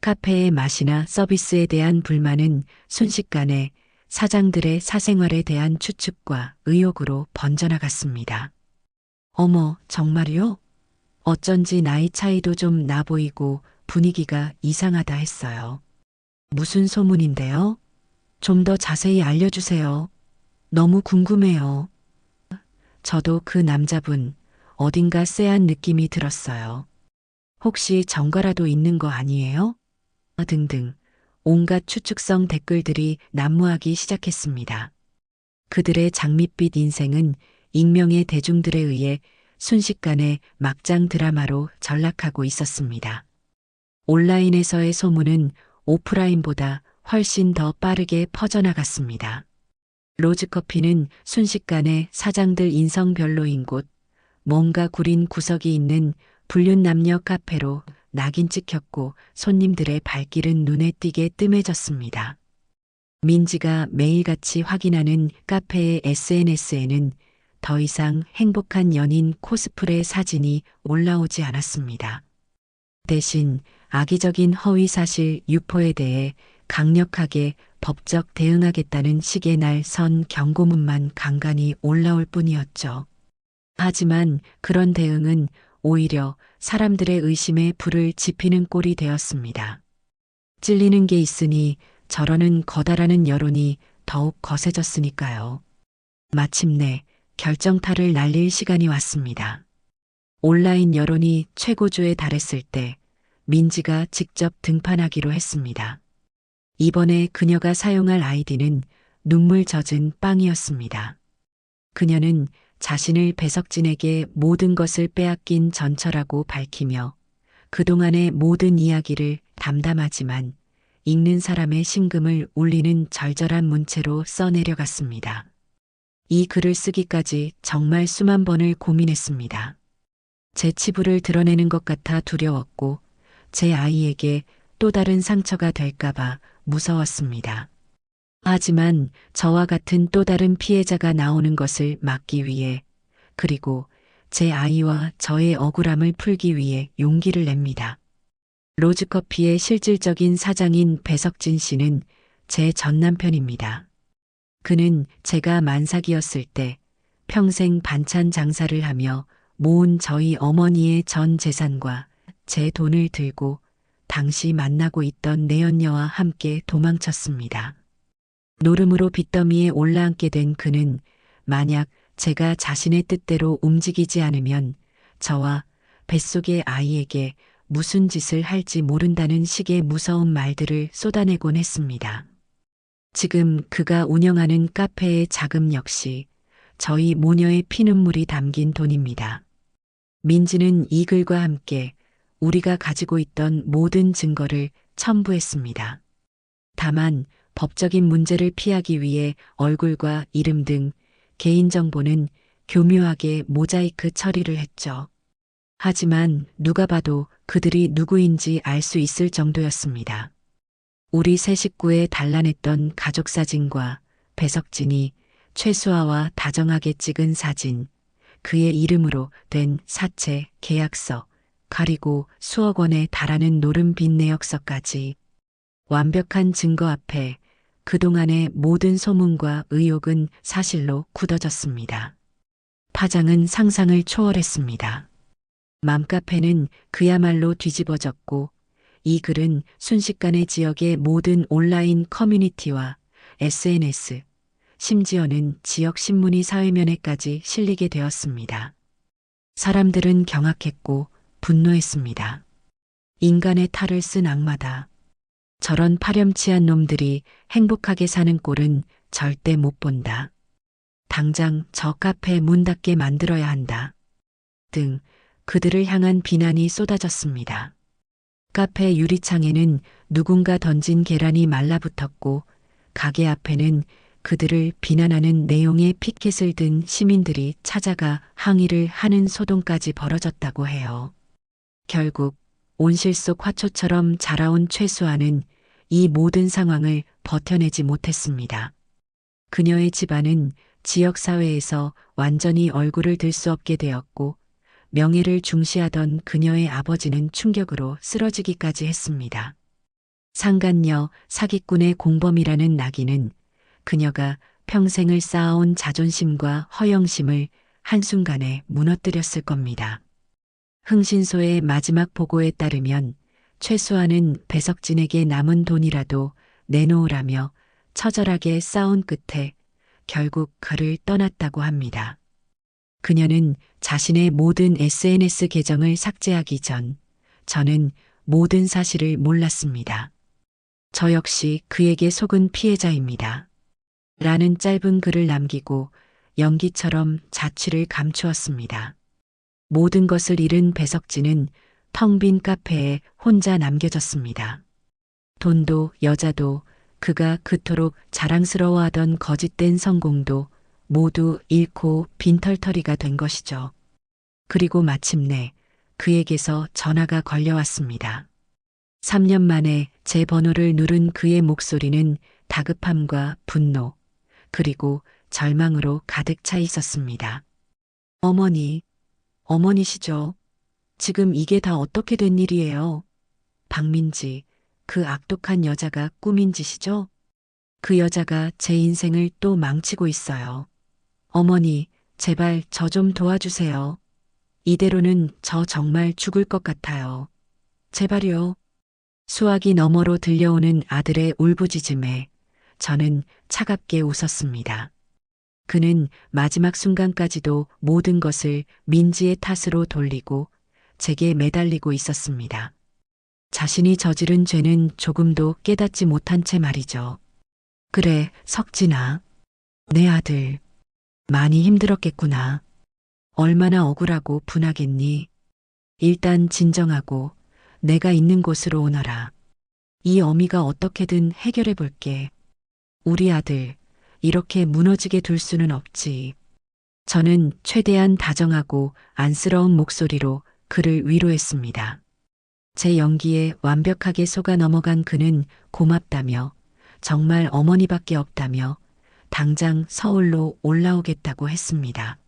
카페의 맛이나 서비스에 대한 불만은 순식간에 사장들의 사생활에 대한 추측과 의혹으로 번져나갔습니다. 어머, 정말요? 어쩐지 나이 차이도 좀 나 보이고 분위기가 이상하다 했어요. 무슨 소문인데요? 좀 더 자세히 알려주세요. 너무 궁금해요. 저도 그 남자분 어딘가 쎄한 느낌이 들었어요. 혹시 전과라도 있는 거 아니에요? 등등 온갖 추측성 댓글들이 난무하기 시작했습니다. 그들의 장밋빛 인생은 익명의 대중들에 의해 순식간에 막장 드라마로 전락하고 있었습니다. 온라인에서의 소문은 오프라인보다 훨씬 더 빠르게 퍼져나갔습니다. 로즈커피는 순식간에 사장들 인성별로인 곳, 뭔가 구린 구석이 있는 불륜남녀 카페로 낙인 찍혔고 손님들의 발길은 눈에 띄게 뜸해졌습니다. 민지가 매일같이 확인하는 카페의 SNS에는 더 이상 행복한 연인 코스프레 사진이 올라오지 않았습니다. 대신 악의적인 허위사실 유포에 대해 강력하게 법적 대응하겠다는 식의 날 선 경고문만 간간히 올라올 뿐이었죠. 하지만 그런 대응은 오히려 사람들의 의심에 불을 지피는 꼴이 되었습니다. 찔리는 게 있으니 저러는 거다라는 여론이 더욱 거세졌으니까요. 마침내 결정타를 날릴 시간이 왔습니다. 온라인 여론이 최고조에 달했을 때 민지가 직접 등판하기로 했습니다. 이번에 그녀가 사용할 아이디는 눈물 젖은 빵이었습니다. 그녀는 자신을 배석진에게 모든 것을 빼앗긴 전처라고 밝히며 그동안의 모든 이야기를 담담하지만 읽는 사람의 심금을 울리는 절절한 문체로 써내려갔습니다. 이 글을 쓰기까지 정말 수만 번을 고민했습니다. 제 치부를 드러내는 것 같아 두려웠고 제 아이에게 또 다른 상처가 될까봐 무서웠습니다. 하지만 저와 같은 또 다른 피해자가 나오는 것을 막기 위해 그리고 제 아이와 저의 억울함을 풀기 위해 용기를 냅니다. 로즈커피의 실질적인 사장인 배석진 씨는 제 전남편입니다. 그는 제가 만삭이었을 때 평생 반찬 장사를 하며 모은 저희 어머니의 전 재산과 제 돈을 들고 당시 만나고 있던 내연녀와 함께 도망쳤습니다. 노름으로 빚더미에 올라앉게 된 그는 만약 제가 자신의 뜻대로 움직이지 않으면 저와 뱃속의 아이에게 무슨 짓을 할지 모른다는 식의 무서운 말들을 쏟아내곤 했습니다. 지금 그가 운영하는 카페의 자금 역시 저희 모녀의 피눈물이 담긴 돈입니다. 민지는 이 글과 함께 우리가 가지고 있던 모든 증거를 첨부했습니다. 다만 법적인 문제를 피하기 위해 얼굴과 이름 등 개인정보는 교묘하게 모자이크 처리를 했죠. 하지만 누가 봐도 그들이 누구인지 알 수 있을 정도였습니다. 우리 세 식구의 단란했던 가족 사진과 배석진이 최수아와 다정하게 찍은 사진, 그의 이름으로 된 사채, 계약서, 그리고 수억 원에 달하는 노름 빚 내역서까지 완벽한 증거 앞에 그동안의 모든 소문과 의혹은 사실로 굳어졌습니다. 파장은 상상을 초월했습니다. 맘카페는 그야말로 뒤집어졌고 이 글은 순식간에 지역의 모든 온라인 커뮤니티와 SNS, 심지어는 지역 신문이 사회면에까지 실리게 되었습니다. 사람들은 경악했고 분노했습니다. 인간의 탈을 쓴 악마다. 저런 파렴치한 놈들이 행복하게 사는 꼴은 절대 못 본다. 당장 저 카페 문 닫게 만들어야 한다. 등 그들을 향한 비난이 쏟아졌습니다. 카페 유리창에는 누군가 던진 계란이 말라붙었고 가게 앞에는 그들을 비난하는 내용의 피켓을 든 시민들이 찾아가 항의를 하는 소동까지 벌어졌다고 해요. 결국 온실 속 화초처럼 자라온 최수아는 이 모든 상황을 버텨내지 못했습니다. 그녀의 집안은 지역사회에서 완전히 얼굴을 들 수 없게 되었고 명예를 중시하던 그녀의 아버지는 충격으로 쓰러지기까지 했습니다. 상간녀 사기꾼의 공범이라는 낙인은 그녀가 평생을 쌓아온 자존심과 허영심을 한순간에 무너뜨렸을 겁니다. 흥신소의 마지막 보고에 따르면 최수아는 배석진에게 남은 돈이라도 내놓으라며 처절하게 싸운 끝에 결국 그를 떠났다고 합니다. 그녀는 자신의 모든 SNS 계정을 삭제하기 전 저는 모든 사실을 몰랐습니다. 저 역시 그에게 속은 피해자입니다. 라는 짧은 글을 남기고 연기처럼 자취를 감추었습니다. 모든 것을 잃은 배석진은 텅 빈 카페에 혼자 남겨졌습니다. 돈도 여자도 그가 그토록 자랑스러워하던 거짓된 성공도 모두 잃고 빈털터리가 된 것이죠. 그리고 마침내 그에게서 전화가 걸려왔습니다. 3년 만에 제 번호를 누른 그의 목소리는 다급함과 분노, 그리고 절망으로 가득 차 있었습니다. 어머니, 어머니시죠? 지금 이게 다 어떻게 된 일이에요? 박민지, 그 악독한 여자가 꾸민 짓이죠? 그 여자가 제 인생을 또 망치고 있어요. 어머니, 제발 저 좀 도와주세요. 이대로는 저 정말 죽을 것 같아요. 제발요. 수화기 너머로 들려오는 아들의 울부짖음에 저는 차갑게 웃었습니다. 그는 마지막 순간까지도 모든 것을 민지의 탓으로 돌리고 제게 매달리고 있었습니다. 자신이 저지른 죄는 조금도 깨닫지 못한 채 말이죠. 그래, 석진아. 내 아들. 많이 힘들었겠구나. 얼마나 억울하고 분하겠니? 일단 진정하고 내가 있는 곳으로 오너라. 이 어미가 어떻게든 해결해 볼게. 우리 아들, 이렇게 무너지게 둘 수는 없지. 저는 최대한 다정하고 안쓰러운 목소리로 그를 위로했습니다. 제 연기에 완벽하게 속아 넘어간 그는 고맙다며 정말 어머니밖에 없다며 당장 서울로 올라오겠다고 했습니다.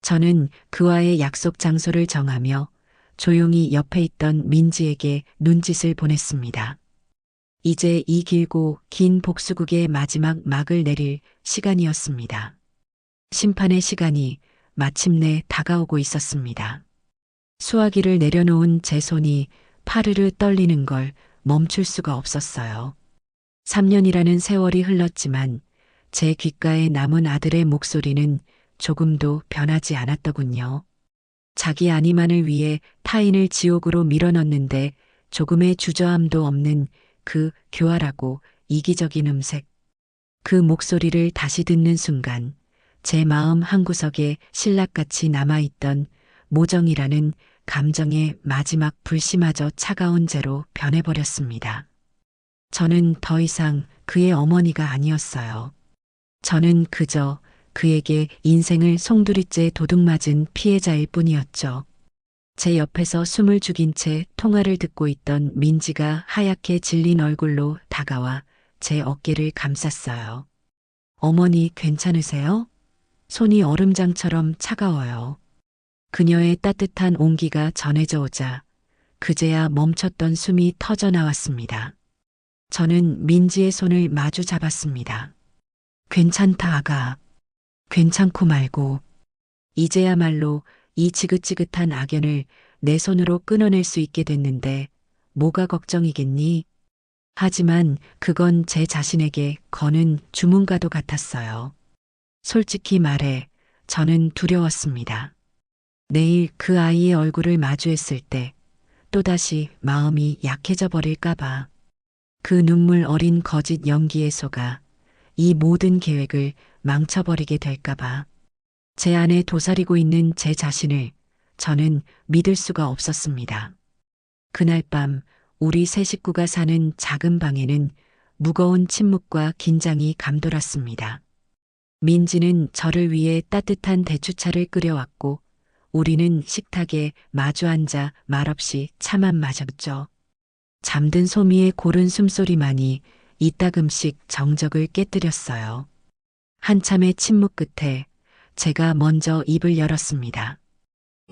저는 그와의 약속 장소를 정하며 조용히 옆에 있던 민지에게 눈짓을 보냈습니다. 이제 이 길고 긴 복수극의 마지막 막을 내릴 시간이었습니다. 심판의 시간이 마침내 다가오고 있었습니다. 수화기를 내려놓은 제 손이 파르르 떨리는 걸 멈출 수가 없었어요. 3년이라는 세월이 흘렀지만 제 귓가에 남은 아들의 목소리는 조금도 변하지 않았더군요. 자기 아니만을 위해 타인을 지옥으로 밀어넣는데 조금의 주저함도 없는 그 교활하고 이기적인 음색. 그 목소리를 다시 듣는 순간 제 마음 한구석에 신락같이 남아있던 모정이라는 감정의 마지막 불씨마저 차가운 재로 변해버렸습니다. 저는 더 이상 그의 어머니가 아니었어요. 저는 그저 그에게 인생을 송두리째 도둑맞은 피해자일 뿐이었죠. 제 옆에서 숨을 죽인 채 통화를 듣고 있던 민지가 하얗게 질린 얼굴로 다가와 제 어깨를 감쌌어요. 어머니 괜찮으세요? 손이 얼음장처럼 차가워요. 그녀의 따뜻한 온기가 전해져 오자 그제야 멈췄던 숨이 터져 나왔습니다. 저는 민지의 손을 마주 잡았습니다. 괜찮다, 아가. 괜찮고 말고. 이제야말로 이 지긋지긋한 악연을 내 손으로 끊어낼 수 있게 됐는데 뭐가 걱정이겠니? 하지만 그건 제 자신에게 거는 주문과도 같았어요. 솔직히 말해 저는 두려웠습니다. 내일 그 아이의 얼굴을 마주했을 때 또다시 마음이 약해져 버릴까봐. 그 눈물 어린 거짓 연기에 속아 이 모든 계획을 망쳐버리게 될까봐. 제 안에 도사리고 있는 제 자신을 저는 믿을 수가 없었습니다. 그날 밤 우리 세 식구가 사는 작은 방에는 무거운 침묵과 긴장이 감돌았습니다. 민지는 저를 위해 따뜻한 대추차를 끓여왔고 우리는 식탁에 마주 앉아 말없이 차만 마셨죠. 잠든 소미의 고른 숨소리만이 이따금씩 정적을 깨뜨렸어요. 한참의 침묵 끝에 제가 먼저 입을 열었습니다.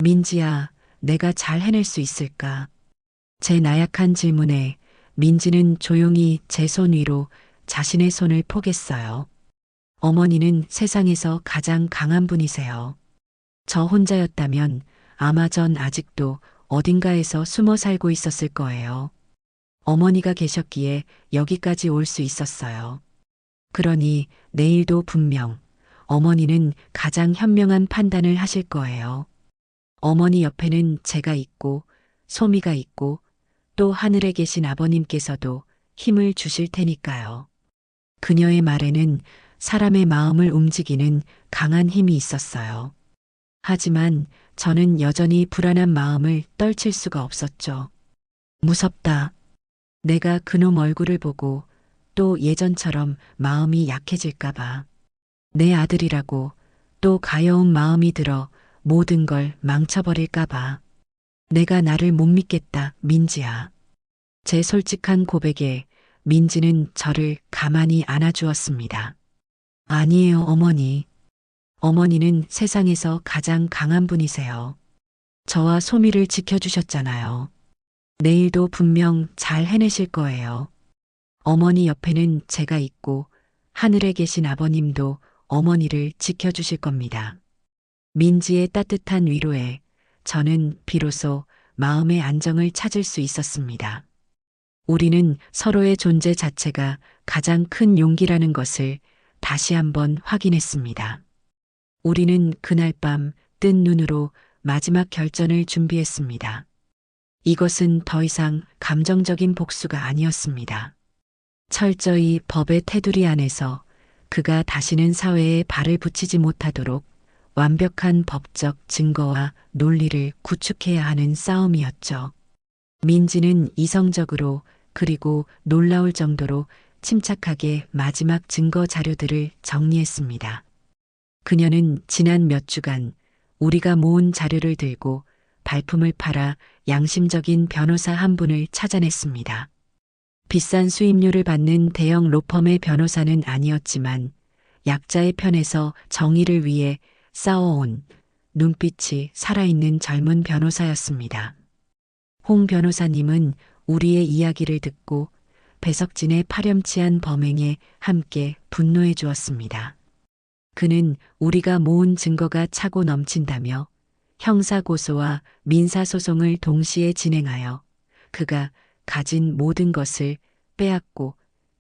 민지야, 내가 잘 해낼 수 있을까? 제 나약한 질문에 민지는 조용히 제 손 위로 자신의 손을 포겠어요. 어머니는 세상에서 가장 강한 분이세요. 저 혼자였다면 아마 전 아직도 어딘가에서 숨어 살고 있었을 거예요. 어머니가 계셨기에 여기까지 올 수 있었어요. 그러니 내일도 분명 어머니는 가장 현명한 판단을 하실 거예요. 어머니 옆에는 제가 있고 소미가 있고 또 하늘에 계신 아버님께서도 힘을 주실 테니까요. 그녀의 말에는 사람의 마음을 움직이는 강한 힘이 있었어요. 하지만 저는 여전히 불안한 마음을 떨칠 수가 없었죠. 무섭다. 내가 그놈 얼굴을 보고 또 예전처럼 마음이 약해질까봐. 내 아들이라고 또 가여운 마음이 들어 모든 걸 망쳐버릴까봐. 내가 나를 못 믿겠다, 민지야. 제 솔직한 고백에 민지는 저를 가만히 안아주었습니다. 아니에요, 어머니. 어머니는 세상에서 가장 강한 분이세요. 저와 소미를 지켜주셨잖아요. 내일도 분명 잘 해내실 거예요. 어머니 옆에는 제가 있고 하늘에 계신 아버님도 어머니를 지켜주실 겁니다. 민지의 따뜻한 위로에 저는 비로소 마음의 안정을 찾을 수 있었습니다. 우리는 서로의 존재 자체가 가장 큰 용기라는 것을 다시 한번 확인했습니다. 우리는 그날 밤 뜬 눈으로 마지막 결전을 준비했습니다. 이것은 더 이상 감정적인 복수가 아니었습니다. 철저히 법의 테두리 안에서 그가 다시는 사회에 발을 붙이지 못하도록 완벽한 법적 증거와 논리를 구축해야 하는 싸움이었죠. 민지는 이성적으로 그리고 놀라울 정도로 침착하게 마지막 증거 자료들을 정리했습니다. 그녀는 지난 몇 주간 우리가 모은 자료를 들고 발품을 팔아 양심적인 변호사 한 분을 찾아냈습니다. 비싼 수임료를 받는 대형 로펌의 변호사는 아니었지만 약자의 편에서 정의를 위해 싸워온 눈빛이 살아있는 젊은 변호사였습니다. 홍 변호사님은 우리의 이야기를 듣고 배석진의 파렴치한 범행에 함께 분노해 주었습니다. 그는 우리가 모은 증거가 차고 넘친다며 형사고소와 민사소송을 동시에 진행하여 그가 가진 모든 것을 빼앗고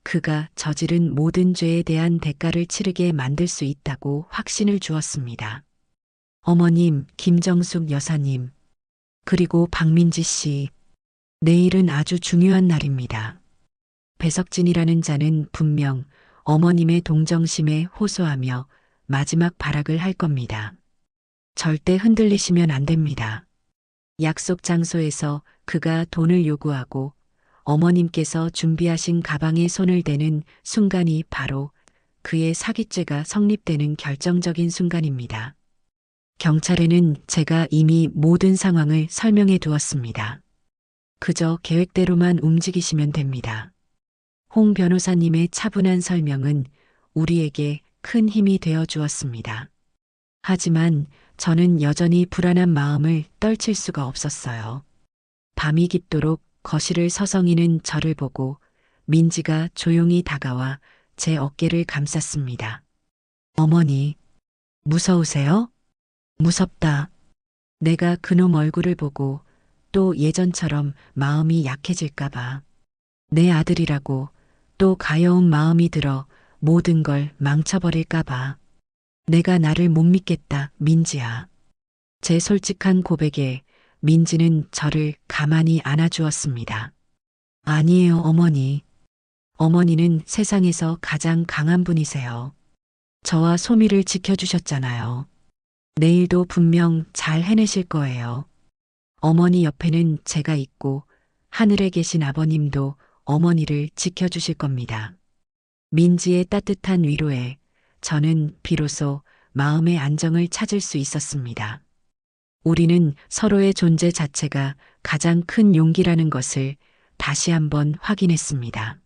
그가 저지른 모든 죄에 대한 대가를 치르게 만들 수 있다고 확신을 주었습니다. 어머님, 김정숙 여사님, 그리고 박민지 씨, 내일은 아주 중요한 날입니다. 배석진이라는 자는 분명 어머님의 동정심에 호소하며 마지막 발악을 할 겁니다. 절대 흔들리시면 안 됩니다. 약속 장소에서 그가 돈을 요구하고 어머님께서 준비하신 가방에 손을 대는 순간이 바로 그의 사기죄가 성립되는 결정적인 순간입니다. 경찰에는 제가 이미 모든 상황을 설명해 두었습니다. 그저 계획대로만 움직이시면 됩니다. 홍 변호사님의 차분한 설명은 우리에게 큰 힘이 되어 주었습니다. 하지만 저는 여전히 불안한 마음을 떨칠 수가 없었어요. 밤이 깊도록 거실을 서성이는 저를 보고 민지가 조용히 다가와 제 어깨를 감쌌습니다. 어머니, 무서우세요? 무섭다. 내가 그놈 얼굴을 보고 또 예전처럼 마음이 약해질까봐. 내 아들이라고 또 가여운 마음이 들어 모든 걸 망쳐버릴까봐. 내가 나를 못 믿겠다, 민지야. 제 솔직한 고백에 민지는 저를 가만히 안아주었습니다. 아니에요, 어머니. 어머니는 세상에서 가장 강한 분이세요. 저와 소미를 지켜주셨잖아요. 내일도 분명 잘 해내실 거예요. 어머니 옆에는 제가 있고 하늘에 계신 아버님도 어머니를 지켜주실 겁니다. 민지의 따뜻한 위로에 저는 비로소 마음의 안정을 찾을 수 있었습니다. 우리는 서로의 존재 자체가 가장 큰 용기라는 것을 다시 한번 확인했습니다.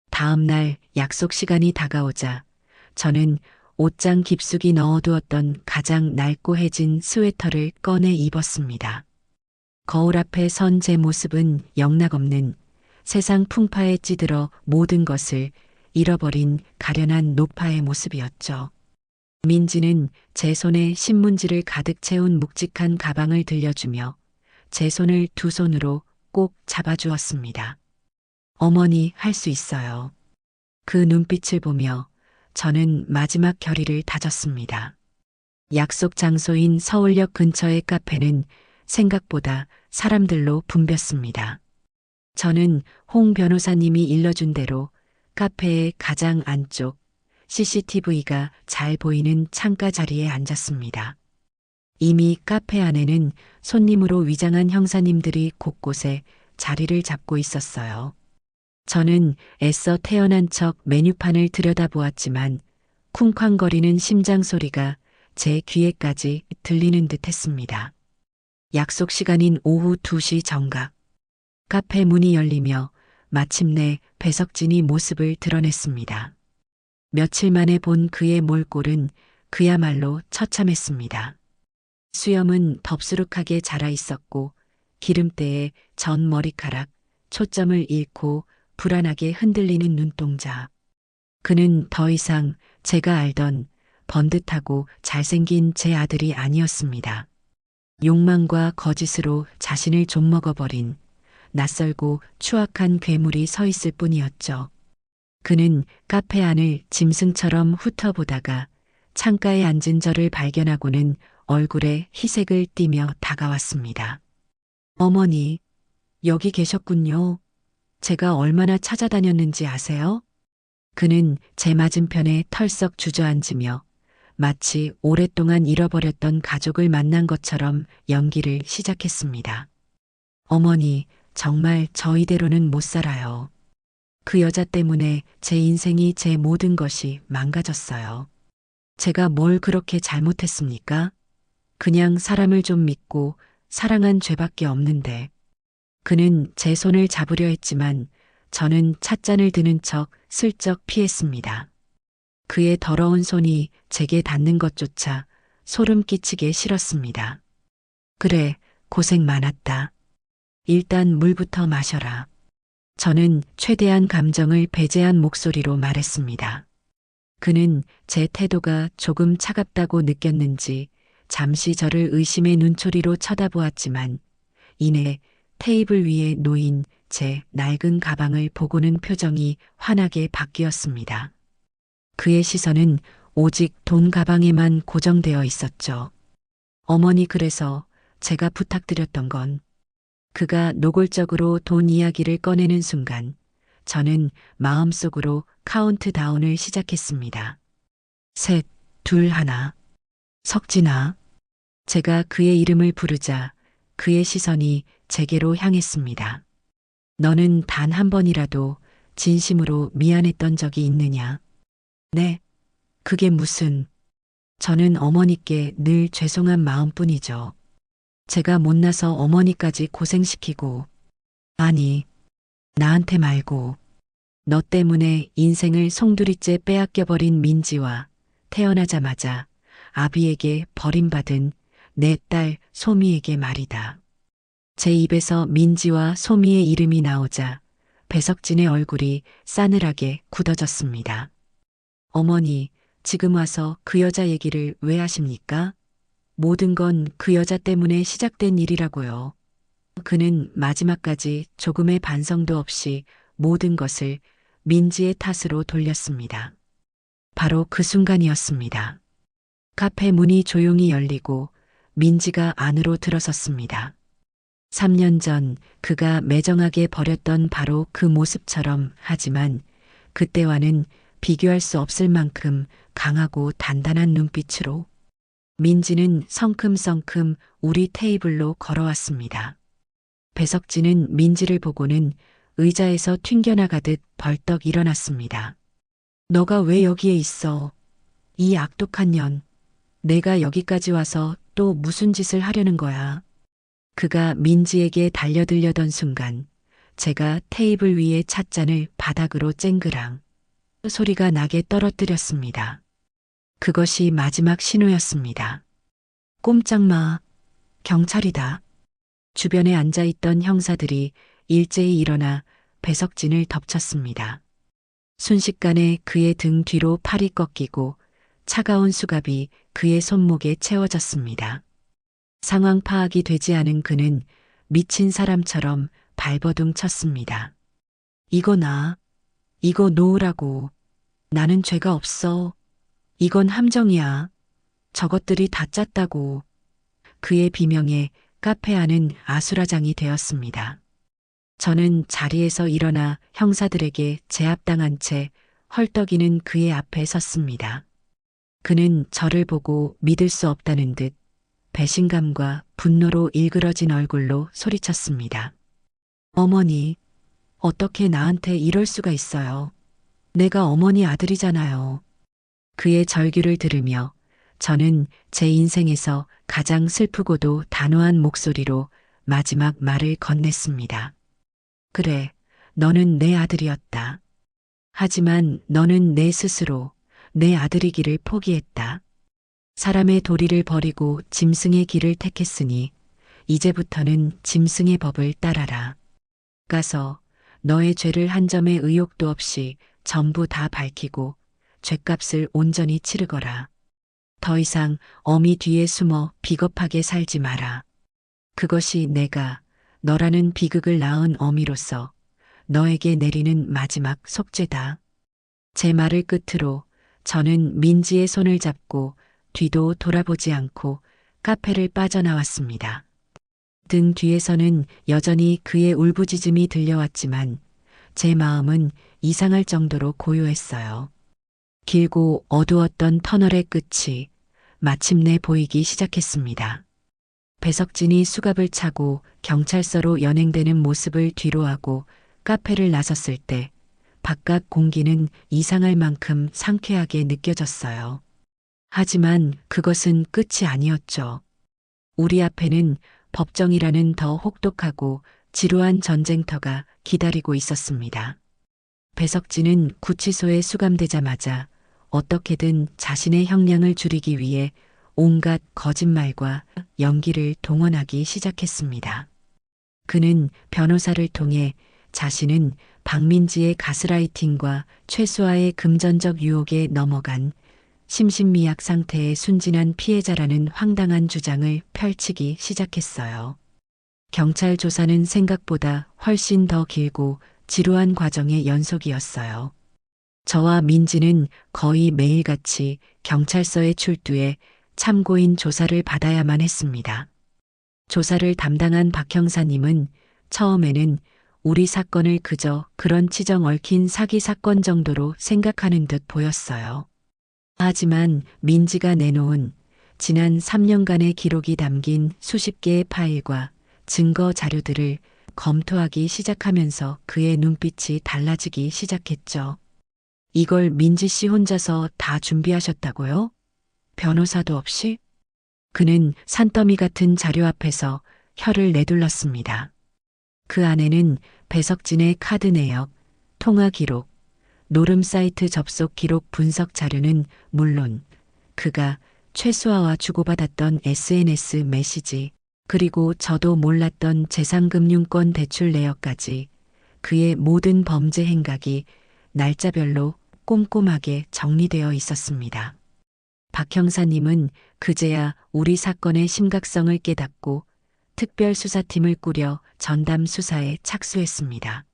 다음 날 약속 시간이 다가오자 저는 옷장 깊숙이 넣어두었던 가장 낡고해진 스웨터를 꺼내 입었습니다. 거울 앞에 선 제 모습은 영락없는 세상 풍파에 찌들어 모든 것을 잃어버린 가련한 노파의 모습이었죠. 민지는 제 손에 신문지를 가득 채운 묵직한 가방을 들려주며 제 손을 두 손으로 꼭 잡아주었습니다. 어머니, 할 수 있어요. 그 눈빛을 보며 저는 마지막 결의를 다졌습니다. 약속 장소인 서울역 근처의 카페는 생각보다 사람들로 붐볐습니다. 저는 홍 변호사님이 일러준 대로 카페의 가장 안쪽 CCTV가 잘 보이는 창가 자리에 앉았습니다. 이미 카페 안에는 손님으로 위장한 형사님들이 곳곳에 자리를 잡고 있었어요. 저는 애써 태어난 척 메뉴판을 들여다보았지만 쿵쾅거리는 심장 소리가 제 귀에까지 들리는 듯 했습니다. 약속 시간인 오후 2시 정각. 카페 문이 열리며 마침내 배석진이 모습을 드러냈습니다. 며칠 만에 본 그의 몰골은 그야말로 처참했습니다. 수염은 덥수룩하게 자라 있었고 기름때에 전 머리카락, 초점을 잃고 불안하게 흔들리는 눈동자. 그는 더 이상 제가 알던 번듯하고 잘생긴 제 아들이 아니었습니다. 욕망과 거짓으로 자신을 좀먹어버린 낯설고 추악한 괴물이 서 있을 뿐이었죠. 그는 카페 안을 짐승처럼 훑어보다가 창가에 앉은 저를 발견하고는 얼굴에 희색을 띠며 다가왔습니다. 어머니, 여기 계셨군요. 제가 얼마나 찾아다녔는지 아세요? 그는 제 맞은편에 털썩 주저앉으며 마치 오랫동안 잃어버렸던 가족을 만난 것처럼 연기를 시작했습니다. 어머니, 정말 저 이대로는 못 살아요. 그 여자 때문에 제 인생이 제 모든 것이 망가졌어요. 제가 뭘 그렇게 잘못했습니까? 그냥 사람을 좀 믿고 사랑한 죄밖에 없는데. 그는 제 손을 잡으려 했지만 저는 찻잔을 드는 척 슬쩍 피했습니다. 그의 더러운 손이 제게 닿는 것조차 소름 끼치게 싫었습니다. 그래, 고생 많았다. 일단 물부터 마셔라. 저는 최대한 감정을 배제한 목소리로 말했습니다. 그는 제 태도가 조금 차갑다고 느꼈는지 잠시 저를 의심의 눈초리로 쳐다보았지만 이내 테이블 위에 놓인 제 낡은 가방을 보고는 표정이 환하게 바뀌었습니다. 그의 시선은 오직 돈 가방에만 고정되어 있었죠. 어머니, 그래서 제가 부탁드렸던 건 그가 노골적으로 돈 이야기를 꺼내는 순간 저는 마음속으로 카운트다운을 시작했습니다. 셋, 둘, 하나. 석진아. 제가 그의 이름을 부르자 그의 시선이 제게로 향했습니다. 너는 단 한 번이라도 진심으로 미안했던 적이 있느냐? 네, 그게 무슨... 저는 어머니께 늘 죄송한 마음뿐이죠. 제가 못나서 어머니까지 고생시키고, 아니, 나한테 말고, 너 때문에 인생을 송두리째 빼앗겨버린 민지와 태어나자마자 아비에게 버림받은 내 딸 소미에게 말이다. 제 입에서 민지와 소미의 이름이 나오자 배석진의 얼굴이 싸늘하게 굳어졌습니다. 어머니, 지금 와서 그 여자 얘기를 왜 하십니까? 모든 건 그 여자 때문에 시작된 일이라고요. 그는 마지막까지 조금의 반성도 없이 모든 것을 민지의 탓으로 돌렸습니다. 바로 그 순간이었습니다. 카페 문이 조용히 열리고 민지가 안으로 들어섰습니다. 3년 전 그가 매정하게 버렸던 바로 그 모습처럼, 하지만 그때와는 비교할 수 없을 만큼 강하고 단단한 눈빛으로. 민지는 성큼성큼 우리 테이블로 걸어왔습니다. 배석진은 민지를 보고는 의자에서 튕겨나가듯 벌떡 일어났습니다. 너가 왜 여기에 있어? 이 악독한 년. 내가 여기까지 와서 또 무슨 짓을 하려는 거야? 그가 민지에게 달려들려던 순간 제가 테이블 위에 찻잔을 바닥으로 쨍그랑 소리가 나게 떨어뜨렸습니다. 그것이 마지막 신호였습니다. 꼼짝 마. 경찰이다. 주변에 앉아있던 형사들이 일제히 일어나 배석진을 덮쳤습니다. 순식간에 그의 등 뒤로 팔이 꺾이고 차가운 수갑이 그의 손목에 채워졌습니다. 상황 파악이 되지 않은 그는 미친 사람처럼 발버둥 쳤습니다. 이거 이거 놓으라고. 나는 죄가 없어. 이건 함정이야. 저것들이 다 짰다고. 그의 비명에 카페 안은 아수라장이 되었습니다. 저는 자리에서 일어나 형사들에게 제압당한 채 헐떡이는 그의 앞에 섰습니다. 그는 저를 보고 믿을 수 없다는 듯 배신감과 분노로 일그러진 얼굴로 소리쳤습니다. 어머니, 어떻게 나한테 이럴 수가 있어요? 내가 어머니 아들이잖아요. 그의 절규를 들으며 저는 제 인생에서 가장 슬프고도 단호한 목소리로 마지막 말을 건넸습니다. 그래, 너는 내 아들이었다. 하지만 너는 내 스스로 내 아들이기를 포기했다. 사람의 도리를 버리고 짐승의 길을 택했으니 이제부터는 짐승의 법을 따라라. 가서 너의 죄를 한 점의 의혹도 없이 전부 다 밝히고 죗값을 온전히 치르거라. 더 이상 어미 뒤에 숨어 비겁하게 살지 마라. 그것이 내가 너라는 비극을 낳은 어미로서 너에게 내리는 마지막 속죄다. 제 말을 끝으로 저는 민지의 손을 잡고 뒤도 돌아보지 않고 카페를 빠져나왔습니다. 등 뒤에서는 여전히 그의 울부짖음이 들려왔지만 제 마음은 이상할 정도로 고요했어요. 길고 어두웠던 터널의 끝이 마침내 보이기 시작했습니다. 배석진이 수갑을 차고 경찰서로 연행되는 모습을 뒤로하고 카페를 나섰을 때 바깥 공기는 이상할 만큼 상쾌하게 느껴졌어요. 하지만 그것은 끝이 아니었죠. 우리 앞에는 법정이라는 더 혹독하고 지루한 전쟁터가 기다리고 있었습니다. 배석진은 구치소에 수감되자마자 어떻게든 자신의 형량을 줄이기 위해 온갖 거짓말과 연기를 동원하기 시작했습니다. 그는 변호사를 통해 자신은 박민지의 가스라이팅과 최수아의 금전적 유혹에 넘어간 심신미약 상태의 순진한 피해자라는 황당한 주장을 펼치기 시작했어요. 경찰 조사는 생각보다 훨씬 더 길고 지루한 과정의 연속이었어요. 저와 민지는 거의 매일같이 경찰서에 출두해 참고인 조사를 받아야만 했습니다. 조사를 담당한 박 형사님은 처음에는 우리 사건을 그저 그런 치정 얽힌 사기 사건 정도로 생각하는 듯 보였어요. 하지만 민지가 내놓은 지난 3년간의 기록이 담긴 수십 개의 파일과 증거 자료들을 검토하기 시작하면서 그의 눈빛이 달라지기 시작했죠. 이걸 민지 씨 혼자서 다 준비하셨다고요? 변호사도 없이? 그는 산더미 같은 자료 앞에서 혀를 내둘렀습니다. 그 안에는 배석진의 카드 내역, 통화 기록, 노름 사이트 접속 기록 분석 자료는 물론 그가 최수아와 주고받았던 SNS 메시지, 그리고 저도 몰랐던 재상금융권 대출 내역까지 그의 모든 범죄 행각이 날짜별로 꼼꼼하게 정리되어 있었습니다. 박 형사님은 그제야 우리 사건의 심각성을 깨닫고 특별수사팀을 꾸려 전담 수사에 착수했습니다.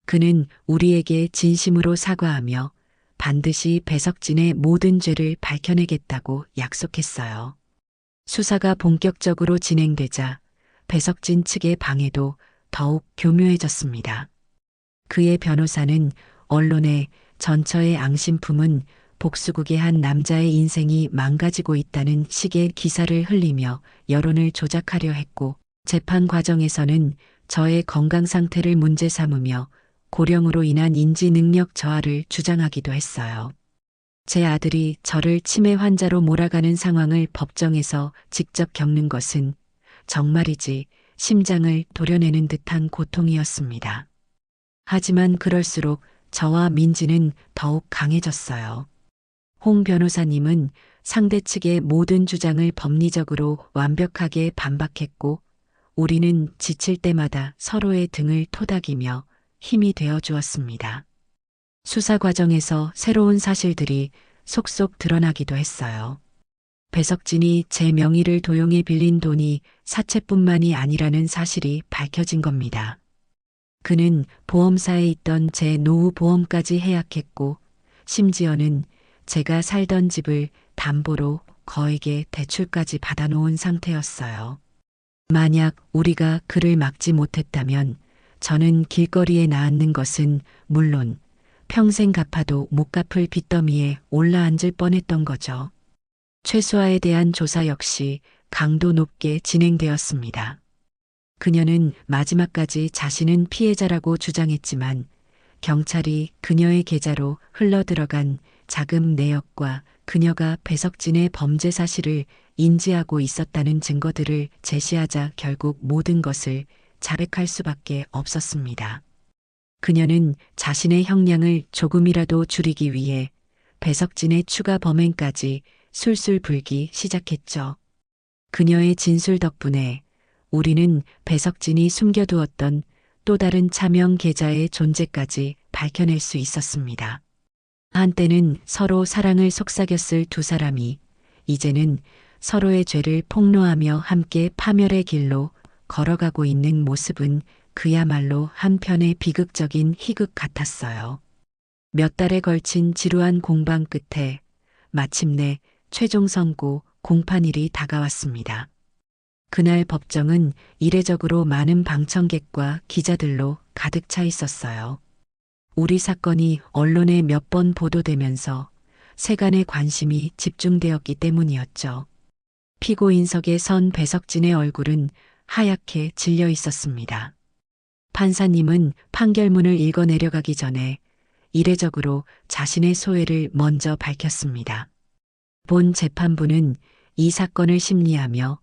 그는 우리에게 진심으로 사과하며 반드시 배석진의 모든 죄를 밝혀내겠다고 약속했어요. 수사가 본격적으로 진행되자 배석진 측의 방해도 더욱 교묘해졌습니다. 그의 변호사는 언론에 전처의 앙심품은 복수국의 한 남자의 인생이 망가지고 있다는 식의 기사를 흘리며 여론을 조작하려 했고, 재판 과정에서는 저의 건강 상태를 문제 삼으며 고령으로 인한 인지 능력 저하를 주장하기도 했어요. 제 아들이 저를 치매 환자로 몰아가는 상황을 법정에서 직접 겪는 것은 정말이지 심장을 도려내는 듯한 고통이었습니다. 하지만 그럴수록 저와 민지는 더욱 강해졌어요. 홍 변호사님은 상대 측의 모든 주장을 법리적으로 완벽하게 반박했고, 우리는 지칠 때마다 서로의 등을 토닥이며 힘이 되어 주었습니다. 수사 과정에서 새로운 사실들이 속속 드러나기도 했어요. 배석진이 제 명의를 도용해 빌린 돈이 사채뿐만이 아니라는 사실이 밝혀진 겁니다. 그는 보험사에 있던 제 노후 보험까지 해약했고, 심지어는 제가 살던 집을 담보로 거액의 대출까지 받아놓은 상태였어요. 만약 우리가 그를 막지 못했다면 저는 길거리에 나앉는 것은 물론 평생 갚아도 못 갚을 빚더미에 올라앉을 뻔했던 거죠. 최수아에 대한 조사 역시 강도 높게 진행되었습니다. 그녀는 마지막까지 자신은 피해자라고 주장했지만 경찰이 그녀의 계좌로 흘러들어간 자금 내역과 그녀가 배석진의 범죄 사실을 인지하고 있었다는 증거들을 제시하자 결국 모든 것을 자백할 수밖에 없었습니다. 그녀는 자신의 형량을 조금이라도 줄이기 위해 배석진의 추가 범행까지 술술 불기 시작했죠. 그녀의 진술 덕분에 우리는 배석진이 숨겨두었던 또 다른 차명 계좌의 존재까지 밝혀낼 수 있었습니다. 한때는 서로 사랑을 속삭였을 두 사람이 이제는 서로의 죄를 폭로하며 함께 파멸의 길로 걸어가고 있는 모습은 그야말로 한편의 비극적인 희극 같았어요. 몇 달에 걸친 지루한 공방 끝에 마침내 최종 선고 공판일이 다가왔습니다. 그날 법정은 이례적으로 많은 방청객과 기자들로 가득 차 있었어요. 우리 사건이 언론에 몇 번 보도되면서 세간의 관심이 집중되었기 때문이었죠. 피고인석에 선 배석진의 얼굴은 하얗게 질려 있었습니다. 판사님은 판결문을 읽어 내려가기 전에 이례적으로 자신의 소회를 먼저 밝혔습니다. 본 재판부는 이 사건을 심리하며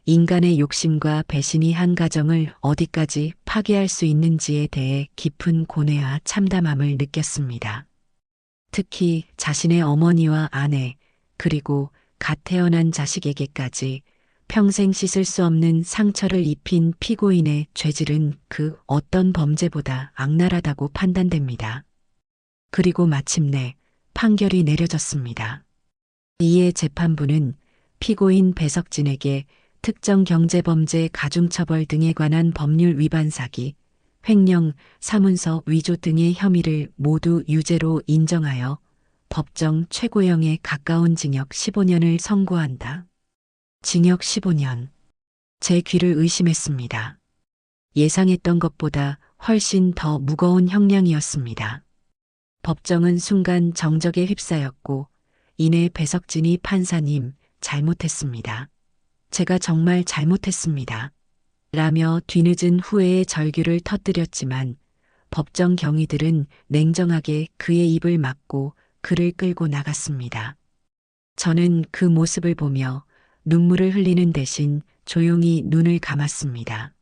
인간의 욕심과 배신이 한 가정을 어디까지 파괴할 수 있는지에 대해 깊은 고뇌와 참담함을 느꼈습니다. 특히 자신의 어머니와 아내, 그리고 갓 태어난 자식에게까지 평생 씻을 수 없는 상처를 입힌 피고인의 죄질은 그 어떤 범죄보다 악랄하다고 판단됩니다. 그리고 마침내 판결이 내려졌습니다. 이에 재판부는 피고인 배석진에게 특정 경제범죄 가중처벌 등에 관한 법률 위반 사기, 횡령, 사문서 위조 등의 혐의를 모두 유죄로 인정하여 법정 최고형에 가까운 징역 15년을 선고한다. 징역 15년. 제 귀를 의심했습니다. 예상했던 것보다 훨씬 더 무거운 형량이었습니다. 법정은 순간 정적에 휩싸였고 이내 배석진이 판사님, 잘못했습니다. 제가 정말 잘못했습니다. 라며 뒤늦은 후회의 절규를 터뜨렸지만 법정 경위들은 냉정하게 그의 입을 막고 그를 끌고 나갔습니다. 저는 그 모습을 보며 눈물을 흘리는 대신 조용히 눈을 감았습니다.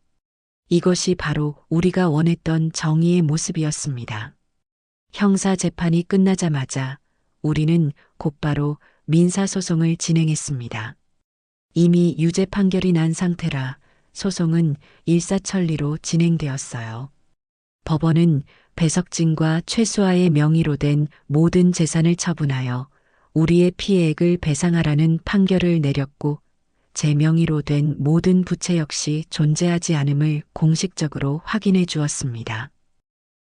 이것이 바로 우리가 원했던 정의의 모습이었습니다. 형사 재판이 끝나자마자 우리는 곧바로 민사소송을 진행했습니다. 이미 유죄 판결이 난 상태라 소송은 일사천리로 진행되었어요. 법원은 배석진과 최수아의 명의로 된 모든 재산을 처분하여 우리의 피해액을 배상하라는 판결을 내렸고 제 명의로 된 모든 부채 역시 존재하지 않음을 공식적으로 확인해 주었습니다.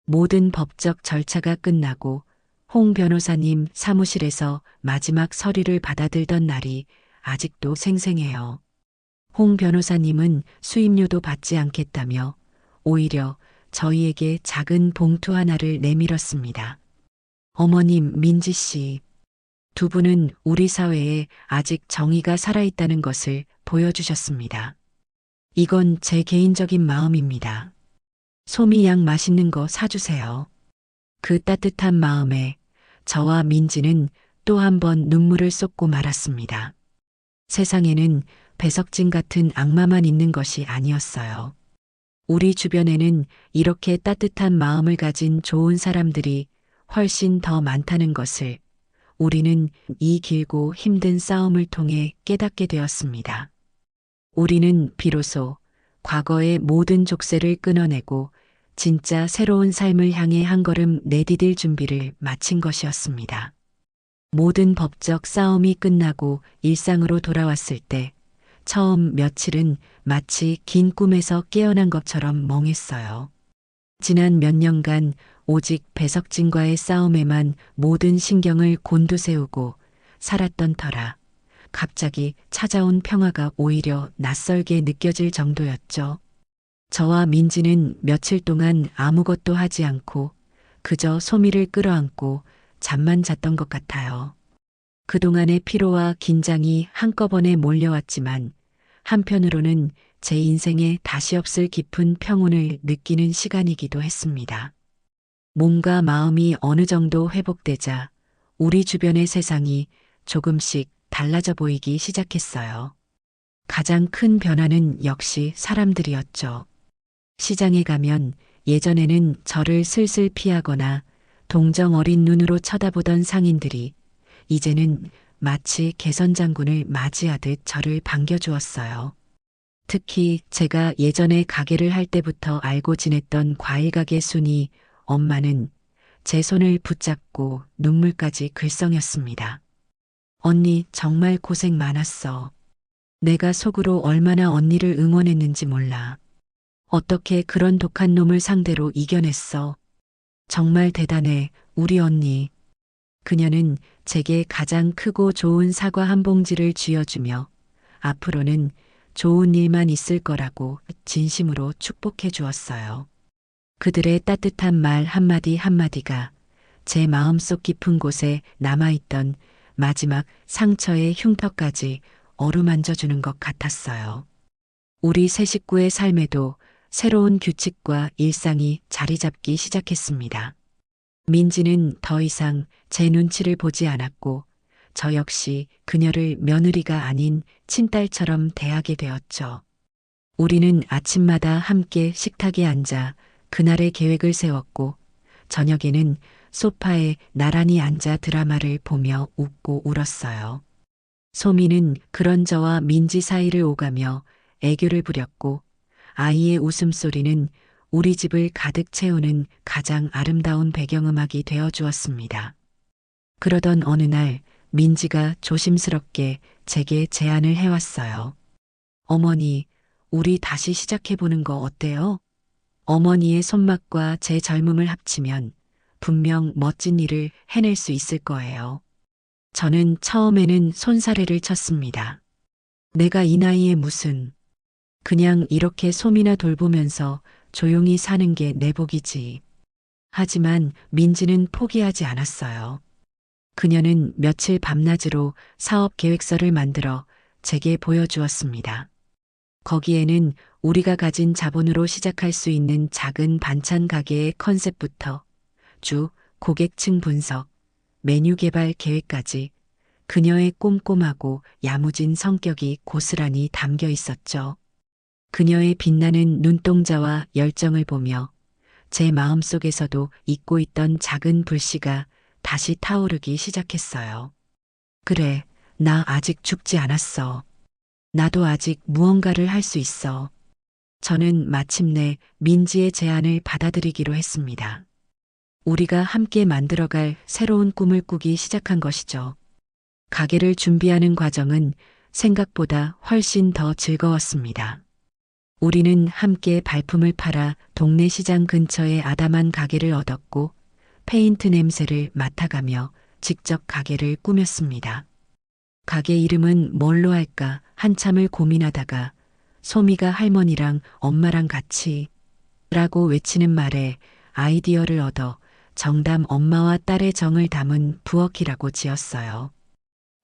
모든 법적 절차가 끝나고 홍 변호사님 사무실에서 마지막 서류를 받아들던 날이 아직도 생생해요. 홍 변호사님은 수임료도 받지 않겠다며 오히려 저희에게 작은 봉투 하나를 내밀었습니다. 어머님, 민지 씨. 두 분은 우리 사회에 아직 정의가 살아있다는 것을 보여주셨습니다. 이건 제 개인적인 마음입니다. 소미 양 맛있는 거 사주세요. 그 따뜻한 마음에 저와 민지는 또 한 번 눈물을 쏟고 말았습니다. 세상에는 배석진 같은 악마만 있는 것이 아니었어요. 우리 주변에는 이렇게 따뜻한 마음을 가진 좋은 사람들이 훨씬 더 많다는 것을 우리는 이 길고 힘든 싸움을 통해 깨닫게 되었습니다. 우리는 비로소 과거의 모든 족쇄를 끊어내고 진짜 새로운 삶을 향해 한 걸음 내디딜 준비를 마친 것이었습니다. 모든 법적 싸움이 끝나고 일상으로 돌아왔을 때 처음 며칠은 마치 긴 꿈에서 깨어난 것처럼 멍했어요. 지난 몇 년간 오직 배석진과의 싸움에만 모든 신경을 곤두세우고 살았던 터라 갑자기 찾아온 평화가 오히려 낯설게 느껴질 정도였죠. 저와 민지는 며칠 동안 아무것도 하지 않고 그저 소미를 끌어안고 잠만 잤던 것 같아요. 그동안의 피로와 긴장이 한꺼번에 몰려왔지만 한편으로는 제 인생에 다시 없을 깊은 평온을 느끼는 시간이기도 했습니다. 몸과 마음이 어느 정도 회복되자 우리 주변의 세상이 조금씩 달라져 보이기 시작했어요. 가장 큰 변화는 역시 사람들이었죠. 시장에 가면 예전에는 저를 슬슬 피하거나 동정 어린 눈으로 쳐다보던 상인들이 이제는 마치 개선장군을 맞이하듯 저를 반겨주었어요. 특히 제가 예전에 가게를 할 때부터 알고 지냈던 과일 가게 순이 엄마는 제 손을 붙잡고 눈물까지 글썽였습니다. 언니 정말 고생 많았어. 내가 속으로 얼마나 언니를 응원했는지 몰라. 어떻게 그런 독한 놈을 상대로 이겨냈어. 정말 대단해, 우리 언니. 그녀는 제게 가장 크고 좋은 사과 한 봉지를 쥐어주며 앞으로는 좋은 일만 있을 거라고 진심으로 축복해 주었어요. 그들의 따뜻한 말 한마디 한마디가 제 마음속 깊은 곳에 남아있던 마지막 상처의 흉터까지 어루만져 주는 것 같았어요. 우리 세 식구의 삶에도 새로운 규칙과 일상이 자리 잡기 시작했습니다. 민지는 더 이상 제 눈치를 보지 않았고 저 역시 그녀를 며느리가 아닌 친딸처럼 대하게 되었죠. 우리는 아침마다 함께 식탁에 앉아 그날의 계획을 세웠고 저녁에는 소파에 나란히 앉아 드라마를 보며 웃고 울었어요. 소미는 그런 저와 민지 사이를 오가며 애교를 부렸고 아이의 웃음소리는 우리 집을 가득 채우는 가장 아름다운 배경음악이 되어 주었습니다. 그러던 어느 날 민지가 조심스럽게 제게 제안을 해왔어요. 어머니, 우리 다시 시작해보는 거 어때요? 어머니의 손맛과 제 젊음을 합치면 분명 멋진 일을 해낼 수 있을 거예요. 저는 처음에는 손사래를 쳤습니다. 내가 이 나이에 무슨, 그냥 이렇게 소미나 돌보면서 조용히 사는 게 내 복이지. 하지만 민지는 포기하지 않았어요. 그녀는 며칠 밤낮으로 사업 계획서를 만들어 제게 보여주었습니다. 거기에는 우리가 가진 자본으로 시작할 수 있는 작은 반찬 가게의 컨셉부터 고객층 분석, 메뉴 개발 계획까지 그녀의 꼼꼼하고 야무진 성격이 고스란히 담겨 있었죠. 그녀의 빛나는 눈동자와 열정을 보며 제 마음속에서도 잊고 있던 작은 불씨가 다시 타오르기 시작했어요. 그래, 나 아직 죽지 않았어. 나도 아직 무언가를 할 수 있어. 저는 마침내 민지의 제안을 받아들이기로 했습니다. 우리가 함께 만들어갈 새로운 꿈을 꾸기 시작한 것이죠. 가게를 준비하는 과정은 생각보다 훨씬 더 즐거웠습니다. 우리는 함께 발품을 팔아 동네 시장 근처의 아담한 가게를 얻었고 페인트 냄새를 맡아가며 직접 가게를 꾸몄습니다. 가게 이름은 뭘로 할까 한참을 고민하다가 소미가 할머니랑 엄마랑 같이 라고 외치는 말에 아이디어를 얻어 정담 엄마와 딸의 정을 담은 부엌이라고 지었어요.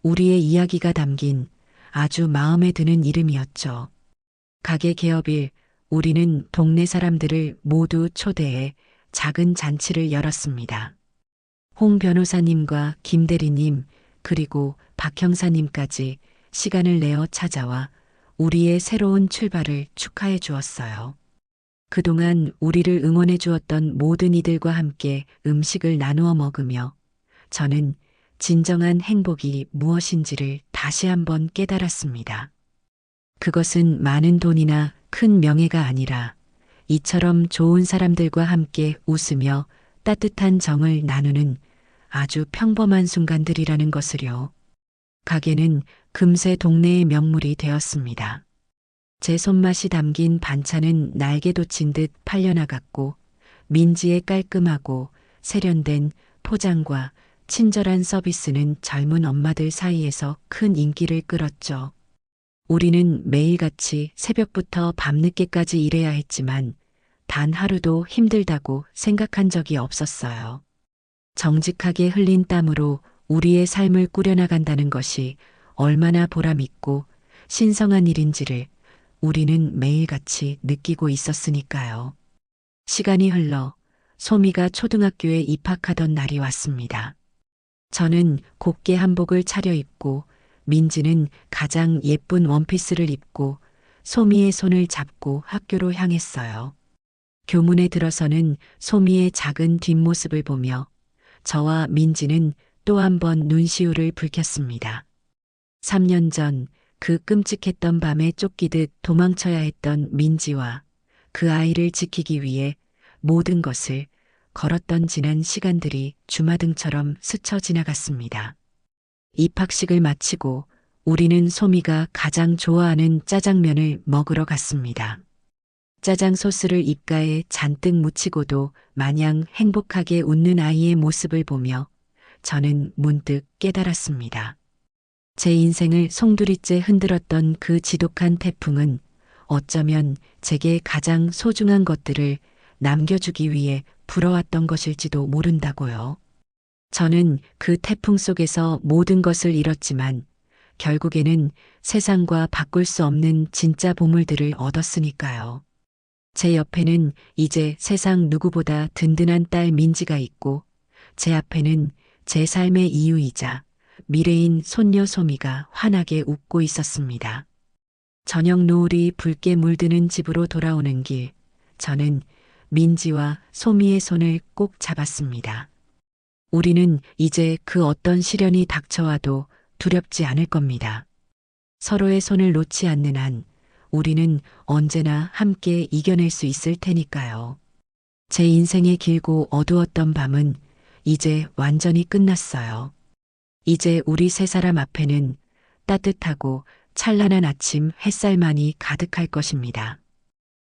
우리의 이야기가 담긴 아주 마음에 드는 이름이었죠. 가게 개업일 우리는 동네 사람들을 모두 초대해 작은 잔치를 열었습니다. 홍 변호사님과 김 대리님 그리고 박 형사님까지 시간을 내어 찾아와 우리의 새로운 출발을 축하해 주었어요. 그동안 우리를 응원해 주었던 모든 이들과 함께 음식을 나누어 먹으며 저는 진정한 행복이 무엇인지를 다시 한번 깨달았습니다. 그것은 많은 돈이나 큰 명예가 아니라 이처럼 좋은 사람들과 함께 웃으며 따뜻한 정을 나누는 아주 평범한 순간들이라는 것을요. 가게는 금세 동네의 명물이 되었습니다. 제 손맛이 담긴 반찬은 날개 돋친 듯 팔려나갔고 민지의 깔끔하고 세련된 포장과 친절한 서비스는 젊은 엄마들 사이에서 큰 인기를 끌었죠. 우리는 매일같이 새벽부터 밤늦게까지 일해야 했지만 단 하루도 힘들다고 생각한 적이 없었어요. 정직하게 흘린 땀으로 우리의 삶을 꾸려나간다는 것이 얼마나 보람있고 신성한 일인지를 우리는 매일같이 느끼고 있었으니까요. 시간이 흘러 소미가 초등학교에 입학하던 날이 왔습니다. 저는 곱게 한복을 차려입고 민지는 가장 예쁜 원피스를 입고 소미의 손을 잡고 학교로 향했어요. 교문에 들어서는 소미의 작은 뒷모습을 보며 저와 민지는 또 한 번 눈시울을 붉혔습니다. 3년 전 그 끔찍했던 밤에 쫓기듯 도망쳐야 했던 민지와 그 아이를 지키기 위해 모든 것을 걸었던 지난 시간들이 주마등처럼 스쳐 지나갔습니다. 입학식을 마치고 우리는 소미가 가장 좋아하는 짜장면을 먹으러 갔습니다. 짜장 소스를 입가에 잔뜩 묻히고도 마냥 행복하게 웃는 아이의 모습을 보며 저는 문득 깨달았습니다. 제 인생을 송두리째 흔들었던 그 지독한 태풍은 어쩌면 제게 가장 소중한 것들을 남겨주기 위해 불어왔던 것일지도 모른다고요. 저는 그 태풍 속에서 모든 것을 잃었지만 결국에는 세상과 바꿀 수 없는 진짜 보물들을 얻었으니까요. 제 옆에는 이제 세상 누구보다 든든한 딸 민지가 있고 제 앞에는 제 삶의 이유이자 미래인 손녀 소미가 환하게 웃고 있었습니다. 저녁 노을이 붉게 물드는 집으로 돌아오는 길, 저는 민지와 소미의 손을 꼭 잡았습니다. 우리는 이제 그 어떤 시련이 닥쳐와도 두렵지 않을 겁니다. 서로의 손을 놓지 않는 한 우리는 언제나 함께 이겨낼 수 있을 테니까요. 제 인생의 길고 어두웠던 밤은 이제 완전히 끝났어요. 이제 우리 세 사람 앞에는 따뜻하고 찬란한 아침 햇살만이 가득할 것입니다.